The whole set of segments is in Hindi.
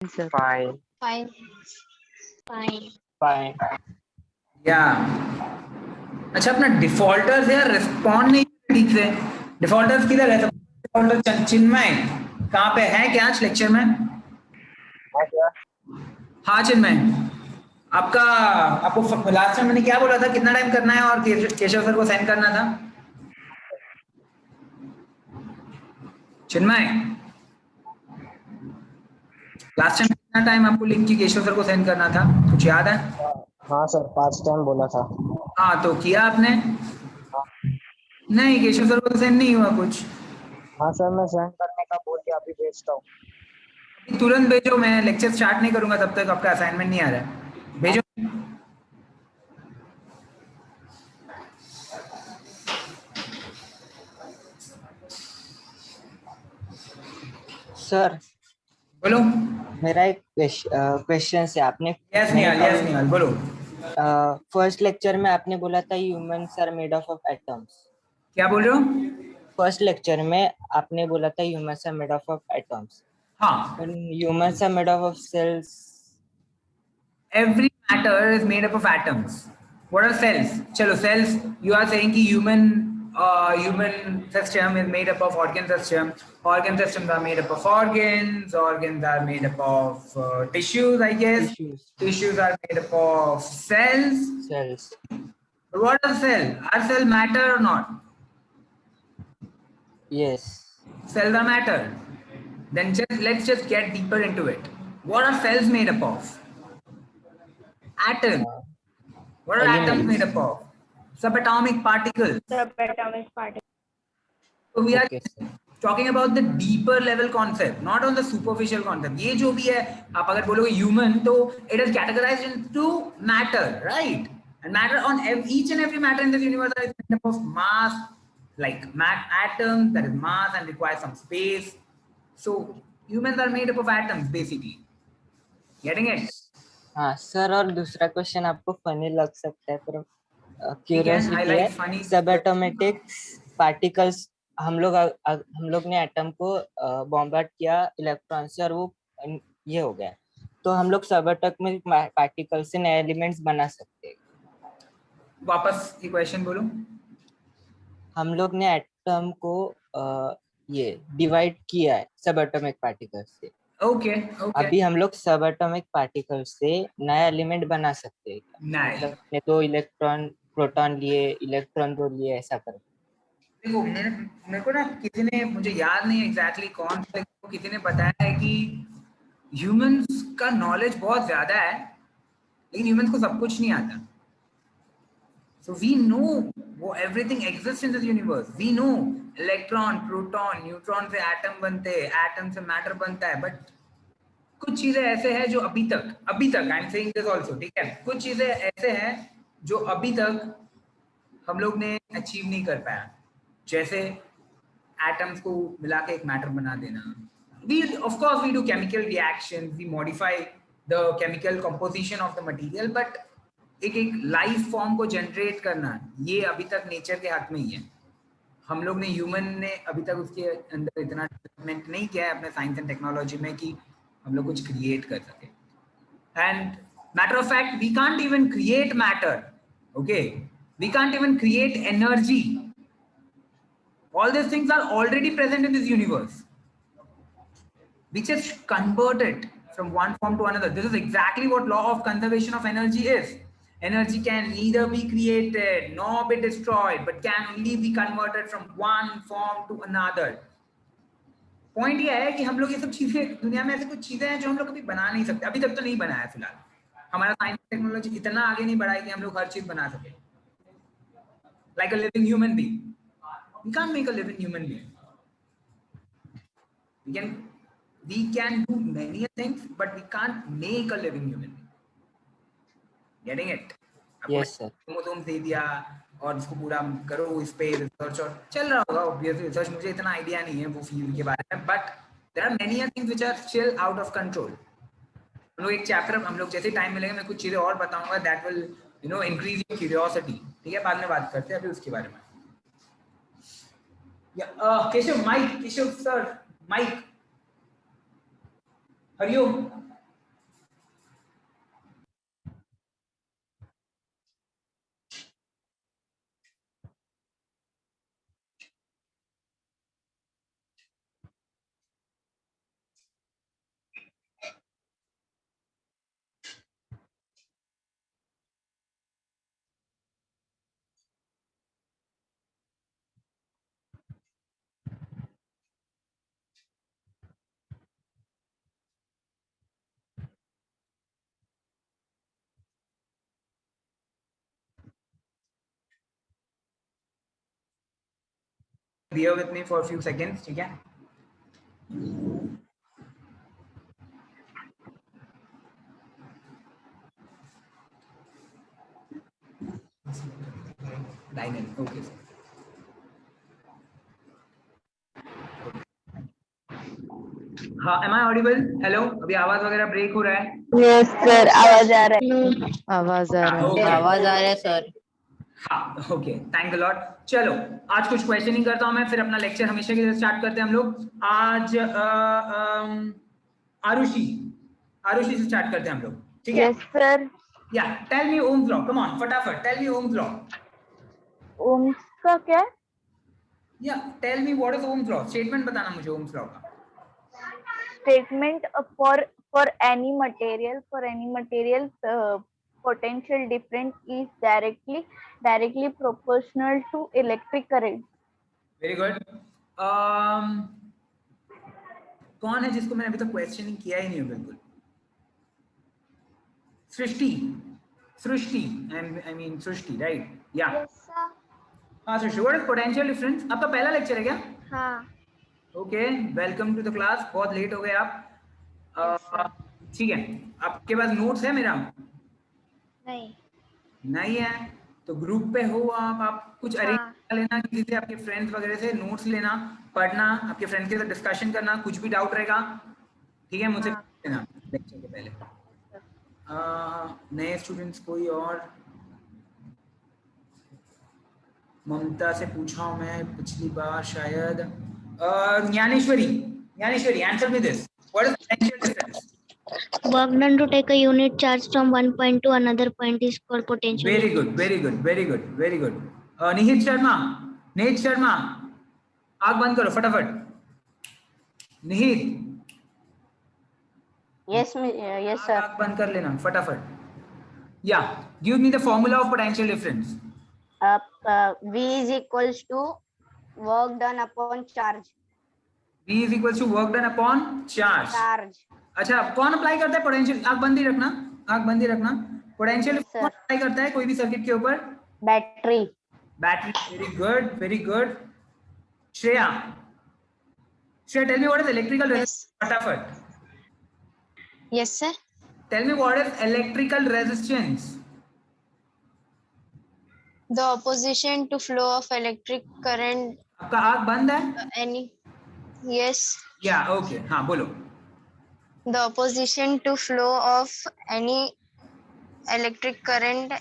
sir. Fine. Fine. Fine. Fine. या अच्छा, अपना डिफॉल्टर्स यार रिस्पॉन्ड नहीं कर रहे ठीक से। डिफॉल्टर्स किधर है? डिफॉल्टर चिन्मय कहाँ पे है क्या आज लेक्चर में? हाँ चिन्मय, आपको लास्ट टाइम मैंने क्या बोला था, कितना टाइम करना है और केशव सर को सेंड करना था? चिन्मय, लास्ट टाइम कितना टाइम आपको लिंक की केशव सर को सेंड करना था, कुछ याद है? हाँ सर, 5 टाइम बोला था। हाँ तो किया आपने? नहीं, केशव सर को तो सेंड नहीं हुआ कुछ। हाँ सर, मैं सेंड करने का बोल के अभी भेजता हूँ। तुरंत भेजो, मैं लेक्चर स्टार्ट नहीं करूंगा तब तक आपका असाइनमेंट नहीं आ रहा है, भेजो। सर बोलो। मेरा एक क्वेश्चन है। आपने यस निहाल बोलो। फर्स्ट लेक्चर में आपने बोला था humans are made of atoms. क्या बोल रहे हो? फर्स्ट लेक्चर में आपने बोला था humans are made of atoms. हाँ, humans are made of cells. every matter is made up of atoms. What are cells? चलो cells, you are saying कि human system is made up of organ system. Organ systems are made up of organs. Organs are made up of tissues, I guess. Tissues are made up of cells. But what are cells? Are cells matter or not? Yes. Cells are matter. Then let's just get deeper into it. What are cells made up of? Atoms. What are atoms made up of? Subatomic particles. Subatomic particles. So we are talking about the deeper level concept, not on the superficial concept. ये जो भी है, आप अगर बोलोगे human, तो it is categorized into matter, right? And matter on each and every matter in this universe is made up of mass, like atoms, that is mass and requires some space. So humans are made up of atoms, basically. Getting it? हाँ सर, और दूसरा क्वेश्चन आपको फनी लग सकता है पर क्यूरियोसिटी है। सबएटॉमिक पार्टिकल्स, हम लोग ने एटम को बॉम्बार्ड किया इलेक्ट्रॉन से और वो ये हो गया, तो हम लोग सबएटॉमिक पार्टिकल से नए एलिमेंट्स बना सकते हैं। वापस ये क्वेश्चन बोलो। हम लोग ने एटम को ये डिवाइड किया है सबएटॉमिक पार्टिकल से। ओके। अभी हम लोग सबएटॉमिक पार्टिकल से नया एलिमेंट बना सकते हैं। मतलब तो इलेक्ट्रॉन प्रोटॉन लिए, इलेक्ट्रॉन दो लिए, ऐसा कर। देखो, मेरे को ना किसी ने, मुझे याद नहीं एग्जैक्टली कौन, किसी ने बताया है कि ह्यूमंस का नॉलेज बहुत ज्यादा है लेकिन ह्यूमंस को सब कुछ नहीं आता। सो वी नो वो everything exist in this universe. We know electron, proton, neutron से एटम बनते हैं, एटम से मैटर बनता है, बट कुछ चीजें ऐसे हैं जो अभी तक I am saying this also, ठीक है, कुछ चीजें ऐसे हैं जो अभी तक हम लोग ने अचीव नहीं कर पाया, जैसे एटम्स को मिला के एक मैटर बना देना। We of course we do chemical reactions, we modify the chemical composition of the material, but एक लाइफ फॉर्म को जनरेट करना, ये अभी तक नेचर के हाथ में ही है। हम लोग ने, ह्यूमन ने अभी तक उसके अंदर इतना डेवलपमेंट नहीं किया है अपने साइंस एंड टेक्नोलॉजी में कि हम लोग कुछ क्रिएट कर सके। And matter of fact, we can't even create matter, okay, we can't even create energy. All these things are already present in this universe. We just convert it from one form to another. This is exactly what law of conservation of energy is. Energy can neither be created nor be destroyed, but can only be converted from one form to another. Point ये है कि हम लोग ये सब चीजें, दुनिया में ऐसी कुछ चीजें हैं जो हम लोग कभी बना नहीं सकते, अभी तक तो नहीं बनाया फिलहाल। हमारा साइंस टेक्नोलॉजी इतना आगे नहीं बढ़ा है कि हम लोग हर चीज बना सके। Like a living human being. We can't make a living human being. We can do many things, but we can't make a living human being. Getting it? Yes sir. तुम दे दिया और इसको पूरा करो, इस पे रिसर्च और चल रहा होगा, ऑब्वियसली रिसर्च, मुझे इतना आइडिया नहीं है वो फील्ड के बारे में, but there are many things which are still out of control. हम लोग एक चैप्टर, हम लोग जैसे टाइम मिलेगा मैं कुछ चीजें और बताऊंगा, that will increase your curiosity, ठीक है? बाद में बात करते हैं अभी उसके बारे में। Keshav, mike, Keshav sir, mike, Hariom. bear with me for a few seconds, ठीक है? Line, okay. हाँ, am I audible? Hello, अभी आवाज वगैरह ब्रेक हो रहा है? Yes sir, आवाज आ रहा है. आवाज आ रहा है. Okay. आवाज आ रहा है सर. हाँ, ओके, थैंक यू लॉट. चलो, आज कुछ क्वेश्चनिंग करता हूँ मैं, फिर अपना लेक्चर हमेशा की तरह स्टार्ट करते हैं हम लोग. आज आरुषि से स्टार्ट करते हैं हम लोग, ठीक है? Yes sir. या tell me Ohm's law, come on, फटाफट tell me Ohm's law. Ohm's का क्या? या tell me what is Ohm's law. Statement बताना मुझे ओम्स लॉ का. Statement for any material potential difference is directly proportional to electric current. Very good. कौन है जिसको मैंने अभी तक क्वेश्चनिंग किया ही नहीं है बिल्कुल? Srishti, I mean Srishti, right? या Yes sir. हाँ Srishti, what is potential difference? आपका पहला लेक्चर है क्या? हाँ. Okay, welcome to the class. बहुत लेट हो गए आप. ठीक है, आपके पास नोट्स है मेरा? नहीं है तो ग्रुप पे हो आप कुछ अरेंज कर लेना, किसी से, आपके फ्रेंड्स वगैरह से नोट्स लेना, पढ़ना, आपके फ्रेंड्स के साथ डिस्कशन करना, कुछ भी डाउट रहेगा, ठीक है, मुझसे लेना लेक्चर के पहले. नए स्टूडेंट्स कोई और? ममता से पूछा हूं मैं पिछली बार शायद. Dnyaneshwari, answer me this. What is potential difference? Work done to take a unit charge from one point to another point is called potential. Very good. निहित शर्मा, आग बंद करो फटाफट. निहित. Yes sir. आग बंद कर लेना फटाफट. या give me the formula of potential difference. V is equals to work done upon charge. V is equals to work done upon charge. अच्छा, कौन अप्लाई करता है पोटेंशियल? आग बंद ही रखना. पोटेंशियल कौन अप्लाई करता है कोई भी सर्किट के ऊपर? Battery. Very good. Shreya, tell me what is electrical resistance. फटाफट. Yes sir. Tell me what is electrical resistance. The opposition to flow of electric current. आपका आग बंद है? Any. Yes. या ओके, हाँ बोलो. The opposition to flow of any electric current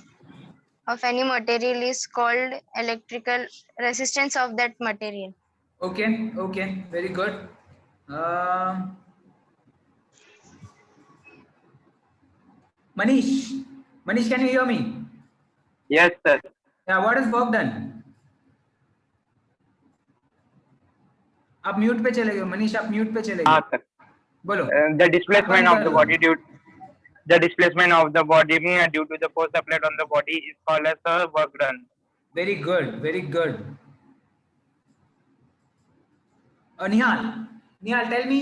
of any material is called electrical resistance of that material. Okay, very good. Manish, can you hear me? Yes sir. Yeah, what is work done? आप म्यूट पे चले गए मनीष, आप म्यूट पे चले गए. हाँ सर. बोलो. The displacement of the body due to the force applied on the body is called as the work done. Very good. Nihal, tell me,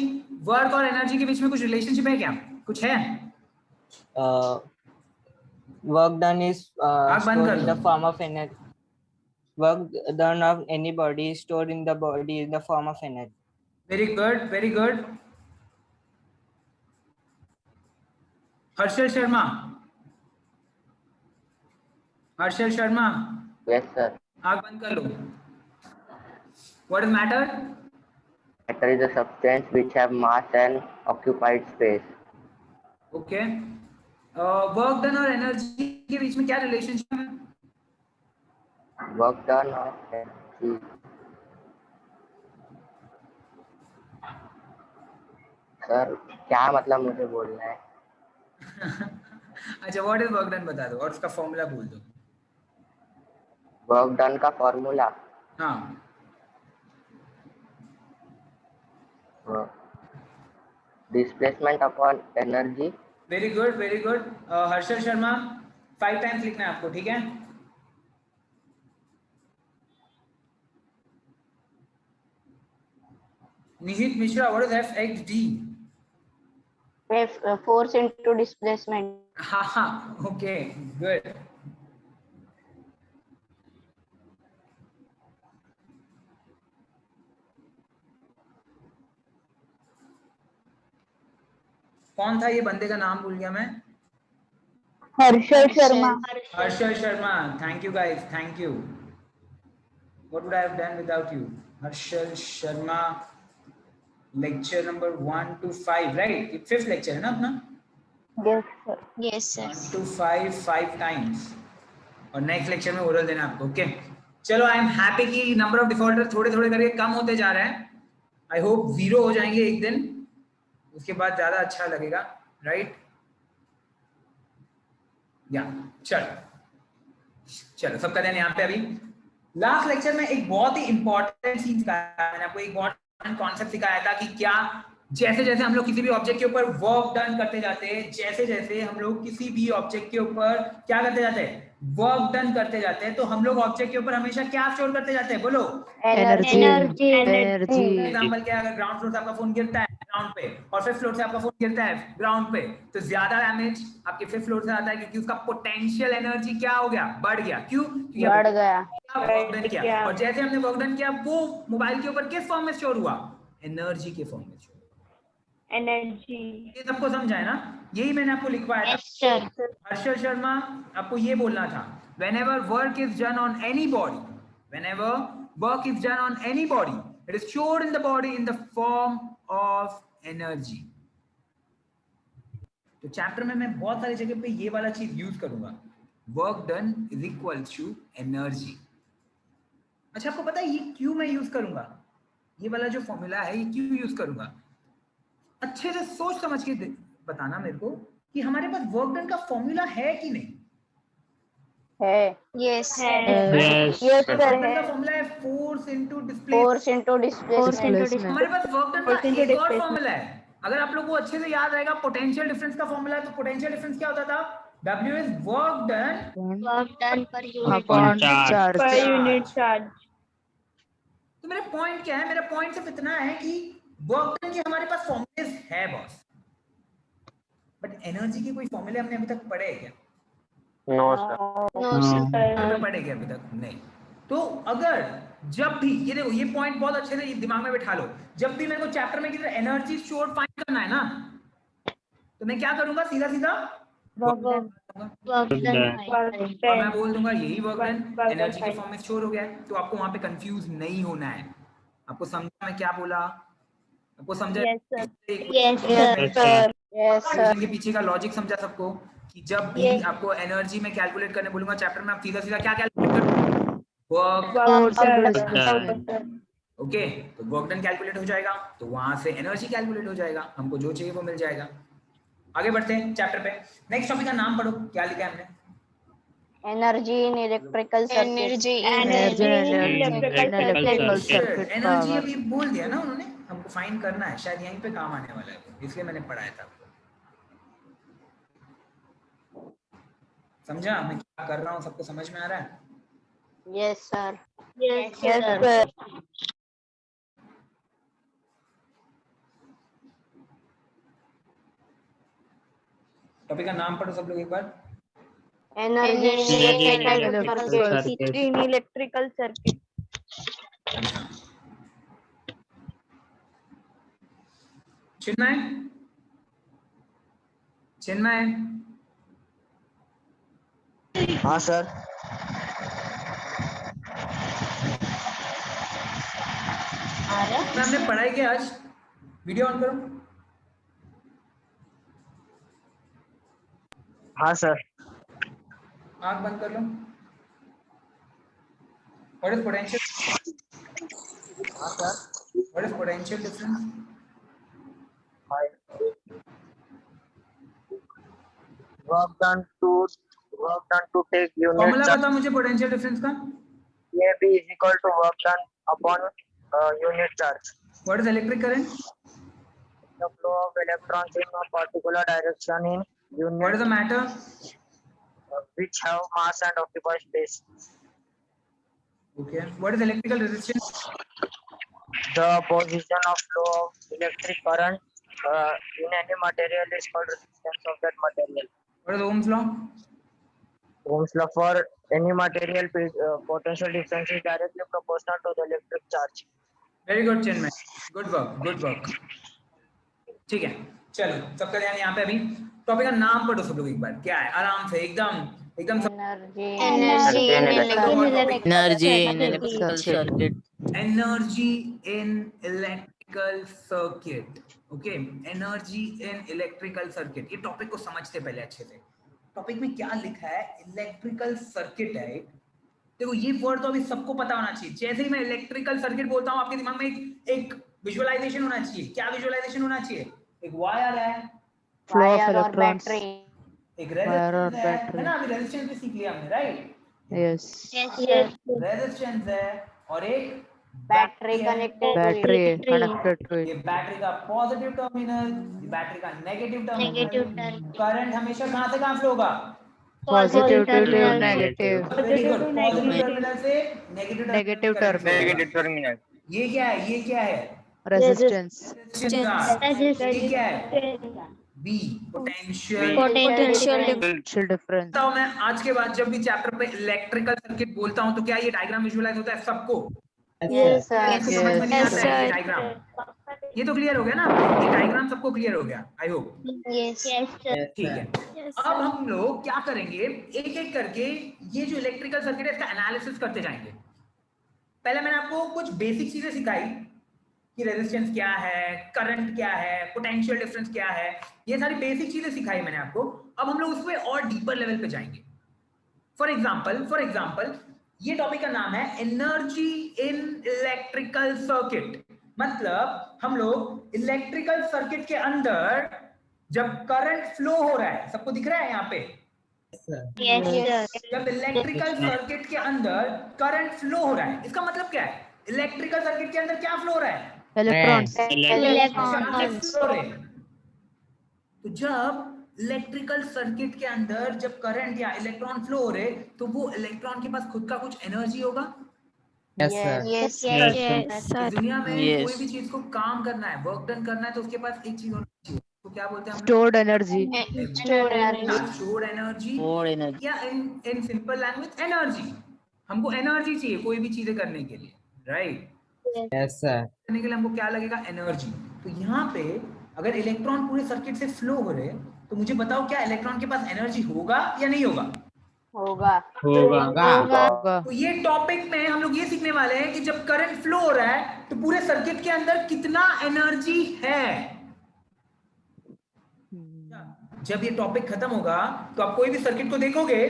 work और एनर्जी के बीच में कुछ रिलेशनशिप है क्या? कुछ है? Work done is stored in the form of energy. Work done of any body is stored in the body in the form of energy. Very good. Harshal Sharma. Yes sir. आग बंद कर लो. What is matter? Matter is a substance which have mass and occupied space. Okay. Work done और एनर्जी के बीच में क्या रिलेशनशिप है? Work done or energy. Sir क्या मतलब मुझे बोलना है? अच्छा, व्हाट इज वर्क डन बता दो और उसका फॉर्मूला बोल दो. वर्क डन का फॉर्मूला? हाँ. Displacement upon energy. Very good. Harshal Sharma, 5 times लिखना है आपको, ठीक है? निहित Mishra, what is FXD? Force into displacement. हाँ, ओके, गुड. कौन था ये बंदे का नाम भूल गया मैं। Harshal Sharma. Harshal Sharma, thank you guys, thank you. What would I have done without you? Harshal Sharma, lecture number 1 to 5, right? ये 5th lecture है ना अपना? Yes sir. Yes, sir. 1 to 5 5 times, और नेक्स्ट लेक्चर में ओरल देना आपको। ओके चलो, आई एम हैप्पी कि नंबर ऑफ डिफॉल्टर थोड़े थोड़े करके कम होते जा रहे हैं। आई होप 0 हो जाएंगे एक दिन, उसके बाद ज्यादा अच्छा लगेगा, राइट? या चलो सबका ध्यान यहाँ पे। अभी लास्ट लेक्चर में एक बहुत ही इंपॉर्टेंट चीज सिखाया मैंने आपको, एक इंपॉर्टेंट कॉन्सेप्ट सिखाया था कि क्या जैसे जैसे हम लोग किसी भी ऑब्जेक्ट के ऊपर वर्क डन करते जाते हैं, जैसे जैसे हम लोग किसी भी ऑब्जेक्ट के ऊपर क्या करते जाते हैं, वर्क डन करते जाते हैं, तो हम लोग ऑब्जेक्ट के ऊपर हमेशा क्या स्टोर करते जाते हैं, बोलो? एनर्जी। एग्जांपल क्या है, अगर ग्राउंड फ्लोर से आपका फोन गिरता है ग्राउंड पे, और 5th फ्लोर से आपका फोन गिरता है ग्राउंड पे, तो ज्यादा डैमेज आपके 5th फ्लोर से आता है, क्योंकि उसका पोटेंशियल एनर्जी क्या हो गया, बढ़ गया। क्यों? बढ़ गया। वर्क डन किया, और जैसे हमने वर्क डन किया वो मोबाइल के ऊपर किस फॉर्म में स्टोर हुआ, एनर्जी के फॉर्म में स्टोर। एनर्जी। ये सबको समझा है ना? यही मैंने आपको लिखवाया था। हर्षल शर्मा, आपको ये बोलना था, whenever work is done on any body, whenever work is done on any body, it is stored in the body in the form of energy. तो चैप्टर में मैं बहुत सारी जगह पे ये वाला चीज यूज करूंगा, work done is equal to energy. अच्छा, आपको पता है ये क्यों मैं यूज करूंगा, ये वाला जो फॉर्मूला है ये क्यों यूज करूंगा? अच्छे से सोच समझ के बताना मेरे को कि हमारे पास वर्क डन का फॉर्मूला है कि नहीं है। Yes, sir. Yes sir work done है। का फॉर्मूला है force into force displacement. Into displacement. हमारे पास वर्क डन का एक और फॉर्मूला है, अगर आप लोगों को अच्छे से याद रहेगा, पोटेंशियल डिफरेंस का फॉर्मूला है। तो पोटेंशियल डिफरेंस क्या होता था, W is work done Work done per unit upon charge. charge. तो मेरा पॉइंट क्या है, मेरा पॉइंट सिर्फ इतना है कि वर्क डन के हमारे पास फॉर्मूले है बॉस, बट एनर्जी के कोई फॉर्मूले हमने अभी तक पढ़े हैं क्या? No sir. No, sir. पढ़े क्या अभी तक? नहीं। तो अगर जब भी ये देखो, ये पॉइंट बहुत अच्छे से दिमाग में बैठा लो, जब भी मेरे को चैप्टर में किसी एनर्जी स्टोर फाइंड करना है ना, तो मैं क्या करूंगा, सीधा सीधा Work done. और मैं बोल दूंगा यही वर्क डन एनर्जी के फॉर्म में स्टोर हो गया है। तो आपको वहां पे कंफ्यूज नहीं होना है। आपको समझा मैं क्या बोला? आपको समझा? Yes, sir. Yes sir. के पीछे का लॉजिक समझा सबको, कि जब भी आपको एनर्जी में कैलकुलेट करने बोलूंगा चैप्टर में, आप सीधा सीधा क्या कैलकुलेट करोगे, वर्क। ओके, तो वर्क डन कैलकुलेट हो जाएगा, तो वहां से एनर्जी कैलकुलेट हो जाएगा, हमको जो चाहिए वो मिल जाएगा। आगे बढ़ते हैं चैप्टर पे। नेक्स्ट टॉपिक का नाम पढ़ो, क्या लिखा है हमने? Energy in electrical circuit. Energy अभी बोल दिया ना उन्होंने, हमको फाइंड करना है, शायद यहीं पे काम आने वाला है, इसलिए मैंने पढ़ाया था। समझा मैं क्या कर रहा हूँ? सबको समझ में आ रहा है? Yes sir. Yes, yes sir. Sir. Topic का नाम पढ़ो सब लोग एक बार। Energy in electrical circuit. Chinmay, Chinmay, हाँ सर। हमने पढ़ाई किया आज। वीडियो ऑन करो। हाँ सर। आंख बंद कर लो। What is potential? हाँ सर। What is potential difference? Work done to take formula unit बता मुझे पोटेंशियल डिफरेंस का। ये भी is equal to work done upon unit charge. What is electric current? The flow of electrons in a particular direction in What is the unit matter? which have mass and occupy space. Okay. What is electrical resistance? The position of flow of electric current in any material is called resistance of that material. What is Ohm's law? Ohm's law for any material potential difference is directly proportional to the electric charge. Very good, Chinmay. Good work. Good work. ठीक है, चलो सबका ध्यान यहाँ पे अभी टॉपिक का नाम पढ़ो सब लोग एक बार, क्या है आराम से एकदम एकदम सब energy Energy in electrical circuit. Energy in electrical circuit. Okay, energy in electrical circuit, ये टॉपिक को समझते पहले अच्छे से। टॉपिक में क्या लिखा है, इलेक्ट्रिकल सर्किट है। देखो ये वर्ड तो अभी सबको पता होना चाहिए। जैसे ही मैं इलेक्ट्रिकल सर्किट बोलता हूँ आपके दिमाग में एक विजुअलाइजेशन होना चाहिए। क्या विजुअलाइजेशन होना चाहिए? एक वायर है, फ्लो ऑफ वायर और इलेक्ट्रॉन्स, बैटरी, एक वायर और रेजिस्टेंस है बैटरी। ना? अभी रेजिस्टेंस भी सीख लिया हमने, राइट? यस, रेजिस्टेंस है और एक बैटरी है। कनेक्टेड बैटरी कनेक्टेड टू ये इट। बैटरी का पॉजिटिव टर्मिनल, ये बैटरी का नेगेटिव टर्मिनल। करंट हमेशा कहां से कहां फ्लो होगा? Positive to negative, very good, positive terminal से नेगेटिव टर्मिनल। ये क्या है? ये क्या है? रेजिस्टेंस, ये क्या है? B, potential. Potential difference. बताओ मैं आज के बाद जब भी चैप्टर पे इलेक्ट्रिकल सर्किट बोलता हूं तो क्या ये डायग्राम विजुअलाइज होता है सबको? यस इसको सर, समझ में नहीं आता है ये डायग्राम? ये तो क्लियर हो गया ना? ये डायग्राम सबको क्लियर हो गया, आई होप। ठीक है, अब हम लोग क्या करेंगे, एक एक करके ये जो इलेक्ट्रिकल सर्किट है इसका एनालिसिस करते जाएंगे। पहले मैंने आपको कुछ बेसिक चीजें सिखाई कि रेजिस्टेंस क्या है, करंट क्या है, पोटेंशियल डिफरेंस क्या है, ये सारी बेसिक चीजें सिखाई मैंने आपको। अब हम लोग उसमें और डीपर लेवल पे जाएंगे। फॉर एग्जाम्पल ये टॉपिक का नाम है एनर्जी इन इलेक्ट्रिकल सर्किट। मतलब हम लोग इलेक्ट्रिकल सर्किट के अंदर जब करंट फ्लो हो रहा है, सबको दिख रहा है यहाँ पे? जब इलेक्ट्रिकल सर्किट के अंदर करंट फ्लो हो रहा है, इसका मतलब क्या है? इलेक्ट्रिकल सर्किट के अंदर क्या फ्लो हो रहा है? इलेक्ट्रॉन्स, चार्जेस फ्लो हो रहे हैं। तो जब इलेक्ट्रिकल सर्किट के अंदर जब करंट या इलेक्ट्रॉन फ्लो हो रहे, तो वो इलेक्ट्रॉन के पास खुद का कुछ एनर्जी होगा। Yes, sir. इस दुनिया में Yes. कोई भी चीज को काम करना है, वर्क डन करना है, तो उसके पास एक चीज होनी चाहिए, तो क्या बोलते हैं हम? Stored energy, stored energy, More energy. या इन सिंपल लैंग्वेज एनर्जी। हमको एनर्जी चाहिए कोई भी चीजें करने के लिए, राइट? Yes, sir. करने के लिए हमको क्या लगेगा? एनर्जी। तो यहाँ पे अगर इलेक्ट्रॉन पूरे सर्किट से फ्लो हो रहे, तो मुझे बताओ क्या इलेक्ट्रॉन के पास एनर्जी होगा या नहीं होगा? होगा। तो ये टॉपिक में हम लोग ये सीखने वाले हैं कि जब करंट फ्लो हो रहा है तो पूरे सर्किट के अंदर कितना एनर्जी है। जब ये टॉपिक खत्म होगा तो आप कोई भी सर्किट को देखोगे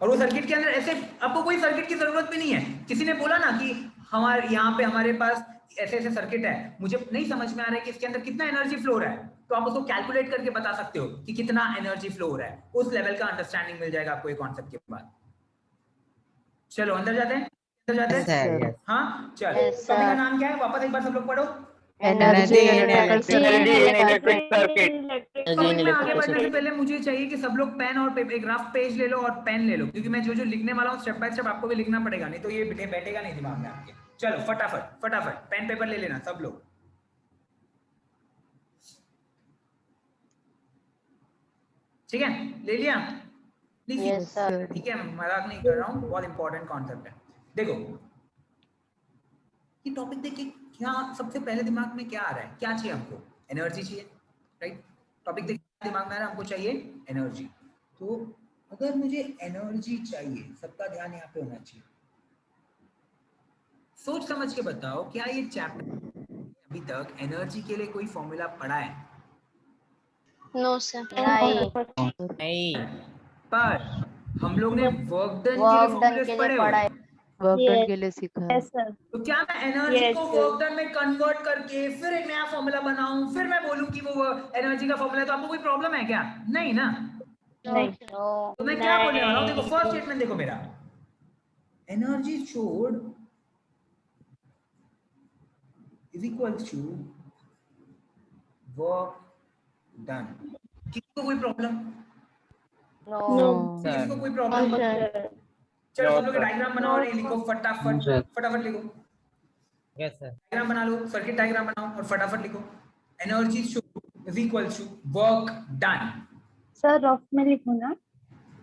और वो सर्किट के अंदर ऐसे, आपको कोई सर्किट की जरूरत भी नहीं है। किसी ने बोला ना कि हमारे यहाँ पे हमारे पास ऐसे ऐसे सर्किट है, मुझे नहीं समझ में आ रहा है कि इसके अंदर कितना एनर्जी फ्लो हो रहा है, तो आप उसको कैलकुलेट करके बता सकते हो कि कितना एनर्जी फ्लो हो रहा है। उस लेवल का अंडरस्टैंडिंग मिल जाएगा आपको ये कॉन्सेप्ट के बाद। चलो अंदर जाते हैं, Yes, sir. Yes. हाँ चलो। Yes, sir. टॉपिक का नाम क्या है? वापस एक बार सब लोग पढ़ो। Energy in electrical circuit. Topic में आगे बढ़ने से पहले मुझे चाहिए कि सब लोग पेन और एक रफ पेज ले लो और पेन ले लो, क्योंकि मैं जो जो लिखने वाला हूँ स्टेप बाय स्टेप आपको भी लिखना पड़ेगा, नहीं तो ये बैठेगा नहीं दिमाग में आपके। चलो फटाफट पेन पेपर ले लेना सब लोग। ठीक है, ले लिया? Yes, sir. ठीक है, मैं मजाक नहीं कर रहा हूँ, बहुत इंपॉर्टेंट कॉन्सेप्ट है। देखो ये टॉपिक देख के क्या सबसे पहले दिमाग में क्या आ रहा है? क्या चाहिए हमको? एनर्जी चाहिए, राइट? टॉपिक देख के दिमाग में आ रहा है हमको चाहिए एनर्जी। तो अगर मुझे एनर्जी चाहिए, सबका ध्यान यहाँ पे होना चाहिए। सोच समझ के बताओ, क्या ये चैप्टर अभी तक एनर्जी के लिए कोई फॉर्मूला पढ़ा है? No, sir. नहीं। पर हम लोग ने वर्क डन वर्क डन के के लिए लिए पढ़े पढ़ा है। वर्क डन के लिए सीखा है। तो क्या मैं एनर्जी को वर्क डन में कन्वर्ट करके फिर एक नया फॉर्मूला बनाऊं, फिर मैं बोलूं कि वो एनर्जी का फॉर्मूला है, तो आपको कोई प्रॉब्लम है क्या? नहीं ना? तो मैं क्या बोलने वाला हूं? देखो फर्स्ट स्टेटमेंट देखो मेरा, energy stored is equal to work done। किसको कोई प्रॉब्लम? किसको कोई प्रॉब्लम? चलो सब लोग डायग्राम बनाओ और ये लिखो फटाफट लिखो। Yes, sir. डायग्राम बना लो, सर्किट डायग्राम बनाओ और फटाफट लिखो। Energy stored is equal to work done। Sir rough में लिखो ना?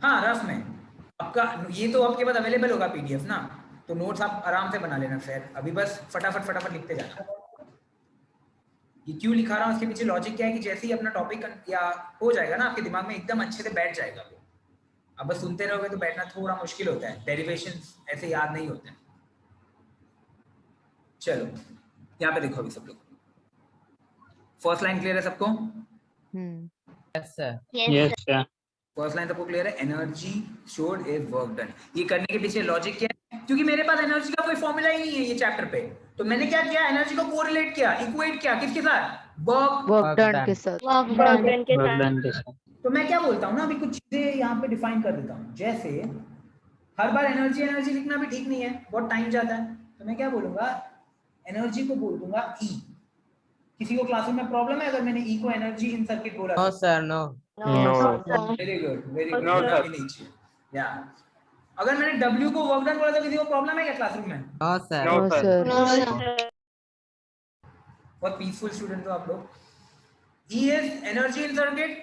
हाँ रफ में। आपका ये तो आपके पास अवेलेबल होगा पीडीएफ ना, तो नोट्स आप आराम से बना लेना। फिर अभी बस फटाफट लिखते जाना। ये क्यों लिखा रहा हूँ, उसके पीछे लॉजिक क्या है कि जैसे ही अपना टॉपिक या हो जाएगा ना आपके दिमाग में एकदम अच्छे से बैठ जाएगा वो। अब बस सुनते रहोगे तो बैठना थोड़ा मुश्किल होता है, डेरिवेशंस ऐसे याद नहीं होते हैं। चलो यहाँ पे देखो अभी सब लोग, फर्स्ट लाइन क्लियर है सबको? Yes sir. Yes, sir. First line सबको क्लियर है? Energy showed is work done. ये करने के पीछे लॉजिक क्या है? क्योंकि मेरे पास एनर्जी का कोई फॉर्मूला ही नहीं है ये चैप्टर पे, तो मैंने क्या किया, एनर्जी को कोरिलेट किया, इक्वेट किया किसके साथ? वर्क डन के साथ। तो मैं क्या बोलता हूँ ना, अभी कुछ चीजें यहाँ पे डिफाइन कर देता हूँ। जैसे हर बार एनर्जी एनर्जी लिखना भी ठीक नहीं है, बहुत टाइम जाता है, तो मैं क्या बोलूंगा, एनर्जी को बोल दूंगा ई। किसी को क्लासरूम में प्रॉब्लम है अगर मैंने ई को एनर्जी इन सर्किट बोला? No sir, no. Very good, very good. या अगर मैंने W को वर्क डन बोला तो किसी को प्रॉब्लम है क्या क्लासरूम में? No sir. No sir. बहुत पीसफुल स्टूडेंट हो आप लोग। E is energy in circuit,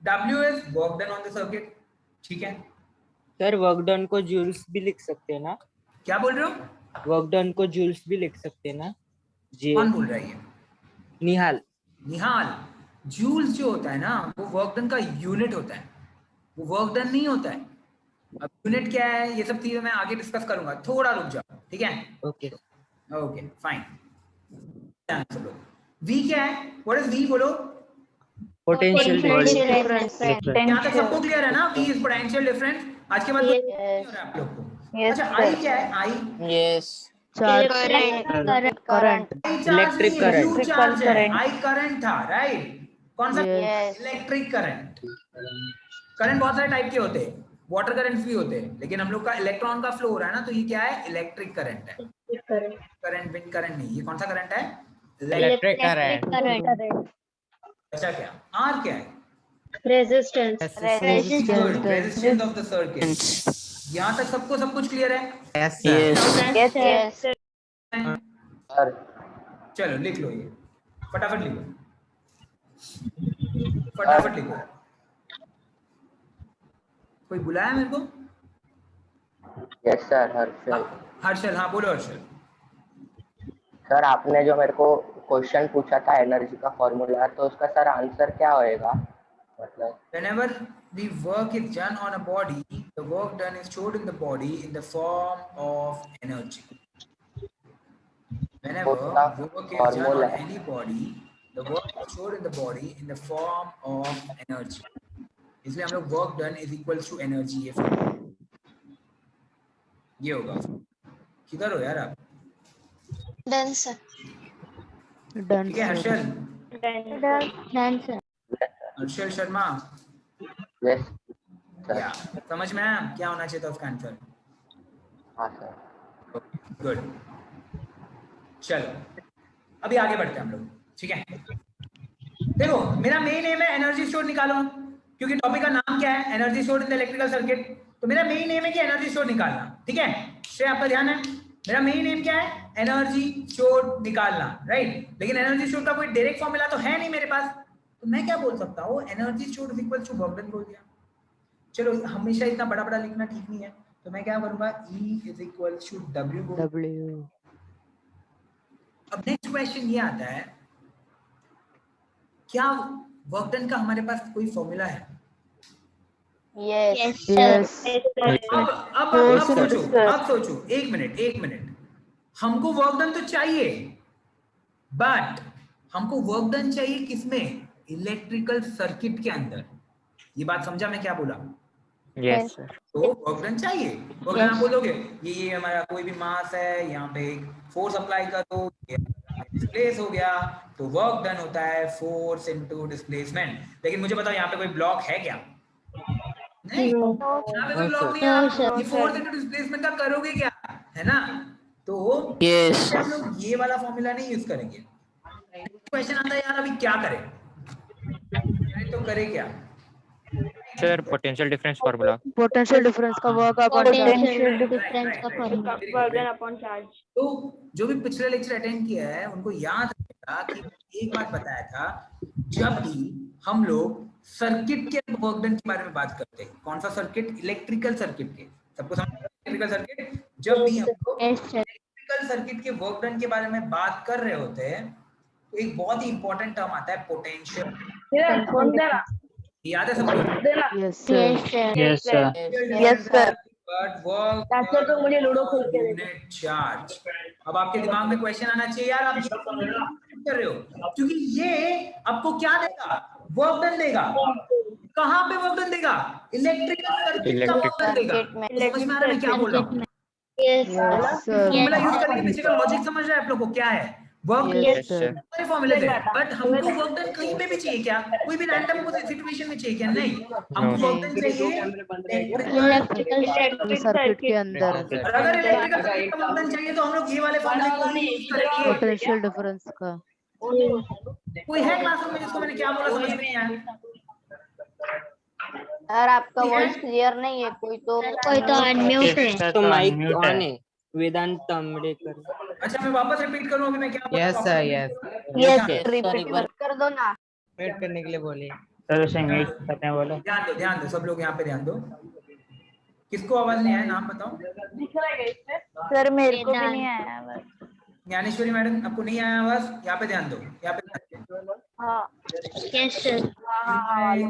W is work done on the circuit। ठीक है सर, वर्क डन को जूल्स भी लिख सकते हैं ना? क्या बोल रहे हो? वर्क डन को जूल्स भी लिख सकते हैं ना जी? कौन बोल रहा है ये? निहाल। निहाल। जूल्स जो होता है ना वो वर्क डन का यूनिट होता है, वो वर्क डन नहीं होता है। अब यूनिट क्या है ये सब चीजें मैं आगे डिस्कस करूंगा, थोड़ा रुक जाओ, ठीक है? Okay okay fine. सब लोग V क्या है? व्हाट इज V बोलो? Potential difference। यहाँ तक सबको क्लियर है ना? V is potential difference। आज के बाद कुछ नहीं हो रहा है आप लोग को। अच्छा I क्या है? I yes. Charge. Current. Electric current. Charge है। I करंट था, राइट? कौन सा? Yes. Electric current. करंट बहुत सारे टाइप के होते हैं, वाटर करंट्स भी होते हैं, लेकिन हम लोग का इलेक्ट्रॉन का फ्लो हो रहा है ना, तो ये क्या है? इलेक्ट्रिक करंट है। करंट विंड करंट नहीं, ये कौन सा करंट है? Electric current. अच्छा क्या? R क्या है? Resistance. Resistance of the circuit. यहाँ तक सबको सब कुछ क्लियर है? Yes sir. Yes. चलो लिख लो ये, फटाफट लिखो, फटाफट लिखो। कोई बुलाया मेरे को? Yes sir, Harshal. हर्षल, हाँ बोलो हर्षल। सर आपने जो मेरे को क्वेश्चन पूछा था एनर्जी का फॉर्मूला, तो उसका सर आंसर क्या होएगा? मतलब Whenever the work is done on a body, the work done is stored in the body in the form of energy. Whenever work is done on any body, the work is stored in the body in the form of energy. इसलिए हम लोग work done is equals to energy ये होगा। किधर हो यार आप? Done sir। डन ठीक है Harshal? Done, sir. Harshal Sharma, yes sir. या समझ में आया क्या होना चाहिए था उसका आंसर? हाँ सर। गुड। चलो अभी आगे बढ़ते हैं हम लोग, ठीक है? देखो मेरा मेन एम है एनर्जी स्टोर निकालो, क्योंकि टॉपिक का नाम क्या है? Energy store in the electrical circuit. तो मेरा मेन एम है कि एनर्जी स्टोर निकालना, ठीक है? श्रेय आपका ध्यान है, मेरा मेन एम क्या है? एनर्जी स्टोर निकालना, राइट? लेकिन एनर्जी स्टोर का कोई डायरेक्ट फॉर्मूला तो है नहीं मेरे पास, तो मैं क्या बोल सकता हूँ? Energy store is equal to work done बोल दिया। चलो हमेशा इतना बड़ा बड़ा लिखना ठीक नहीं है, तो मैं क्या करूंगा? E is equal to W। W। अब नेक्स्ट क्वेश्चन ये आता है, क्या वर्क डन का हमारे पास कोई फॉर्मूला है? Yes. यस। अब सोचो, एक मिनट, हमको वर्क डन तो चाहिए, बट हमको वर्क डन चाहिए किसमें? इलेक्ट्रिकल सर्किट के अंदर। ये बात समझा मैं क्या बोला? Yes sir. तो वर्क डन चाहिए। वर्क डन आप बोलोगे ये हमारा कोई भी मास है, यहाँ पे एक फोर्स अप्लाई कर दो, डिस्प्लेस हो गया, तो वर्क डन होता है फोर्स इनटू डिस्प्लेसमेंट। लेकिन मुझे बताओ यहाँ पे कोई ब्लॉक है क्या? नहीं, यहाँ पे कोई ब्लॉक नहीं है। ये फोर्स इनटू डिस्प्लेसमेंट का करोगे क्या, है ना? तो यस हम लोग ये वाला फॉर्मूला नहीं यूज करेंगे। क्वेश्चन आता है यार अभी क्या करें? तो करें क्या sir? Potential difference formula. Potential difference का वर्क अपॉन Potential difference का formula. Work done upon charge. तो जो भी पिछले लेक्चर अटेंड किया है उनको याद रखेगा कि एक बात बताया था, जब भी हम लोग सर्किट के वर्क डन के बारे में बात करते हैं, कौन सा सर्किट? इलेक्ट्रिकल सर्किट के। सबको समझ इलेक्ट्रिकल सर्किट? जब भी हम लोग इलेक्ट्रिकल सर्किट के वर्क डन के बारे में बात कर रहे होते हैं, तो एक बहुत ही इंपॉर्टेंट टर्म आता है पोटेंशियल। याद है सबको? Yes, sir. Yes, sir. Yes, sir. But work मुझे लूडो खोल के दे दो। unit charge। अब आपके दिमाग में क्वेश्चन आना चाहिए यार, आप कर रहे हो, क्योंकि ये आपको क्या देगा? वर्क डन देगा। कहाँ पे वर्क डन देगा? इलेक्ट्रिकल सर्किट का वर्क डन देगा। सर्किट में। समझ में आ रहा है मैं क्या बोल रहा हूँ? Yes, sir. फॉर्मूला यूज करके पीछे का लॉजिक समझ रहे हैं आप लोग को? क्या है वर्क? Yes, sir. सारे फॉर्मूले थे, बट हमको वर्क डन कहीं पे भी चाहिए क्या? कोई भी रैंडम सिचुएशन में चाहिए क्या? नहीं, हमको वर्क डन चाहिए इलेक्ट्रिकल सर्किट के अंदर और अगर इलेक्ट्रिकल सर्किट का वर्क डन चाहिए तो हम लोग ये वाले फॉर्मूले को ही यूज करेंगे। पोटेंशियल डिफरेंस का। कोई है क्लासरूम में जिसको मैंने क्या बोला समझ में नहीं आया? सर आपका वॉइस क्लियर नहीं है, कोई तो अनम्यूट है, तो माइक unmute ऑन है। वेदांत तांबड़ेकर। अच्छा मैं वापस रिपीट करूं अभी मैं क्या बोल रहा हूं? Yes sir yes yes repeat कर दो ना। वेट करने के लिए बोलिए। सर उसे म्यूट करने बोलो। ध्यान दो सब लोग यहाँ पे ध्यान दो। किसको आवाज नहीं आया नाम बताओ? सर मेरे को भी नहीं आया आवाज। ज्ञानेश्वरी मैडम आपको नहीं आया आवाज? यहाँ पे ध्यान दो, यहाँ पे यस सर।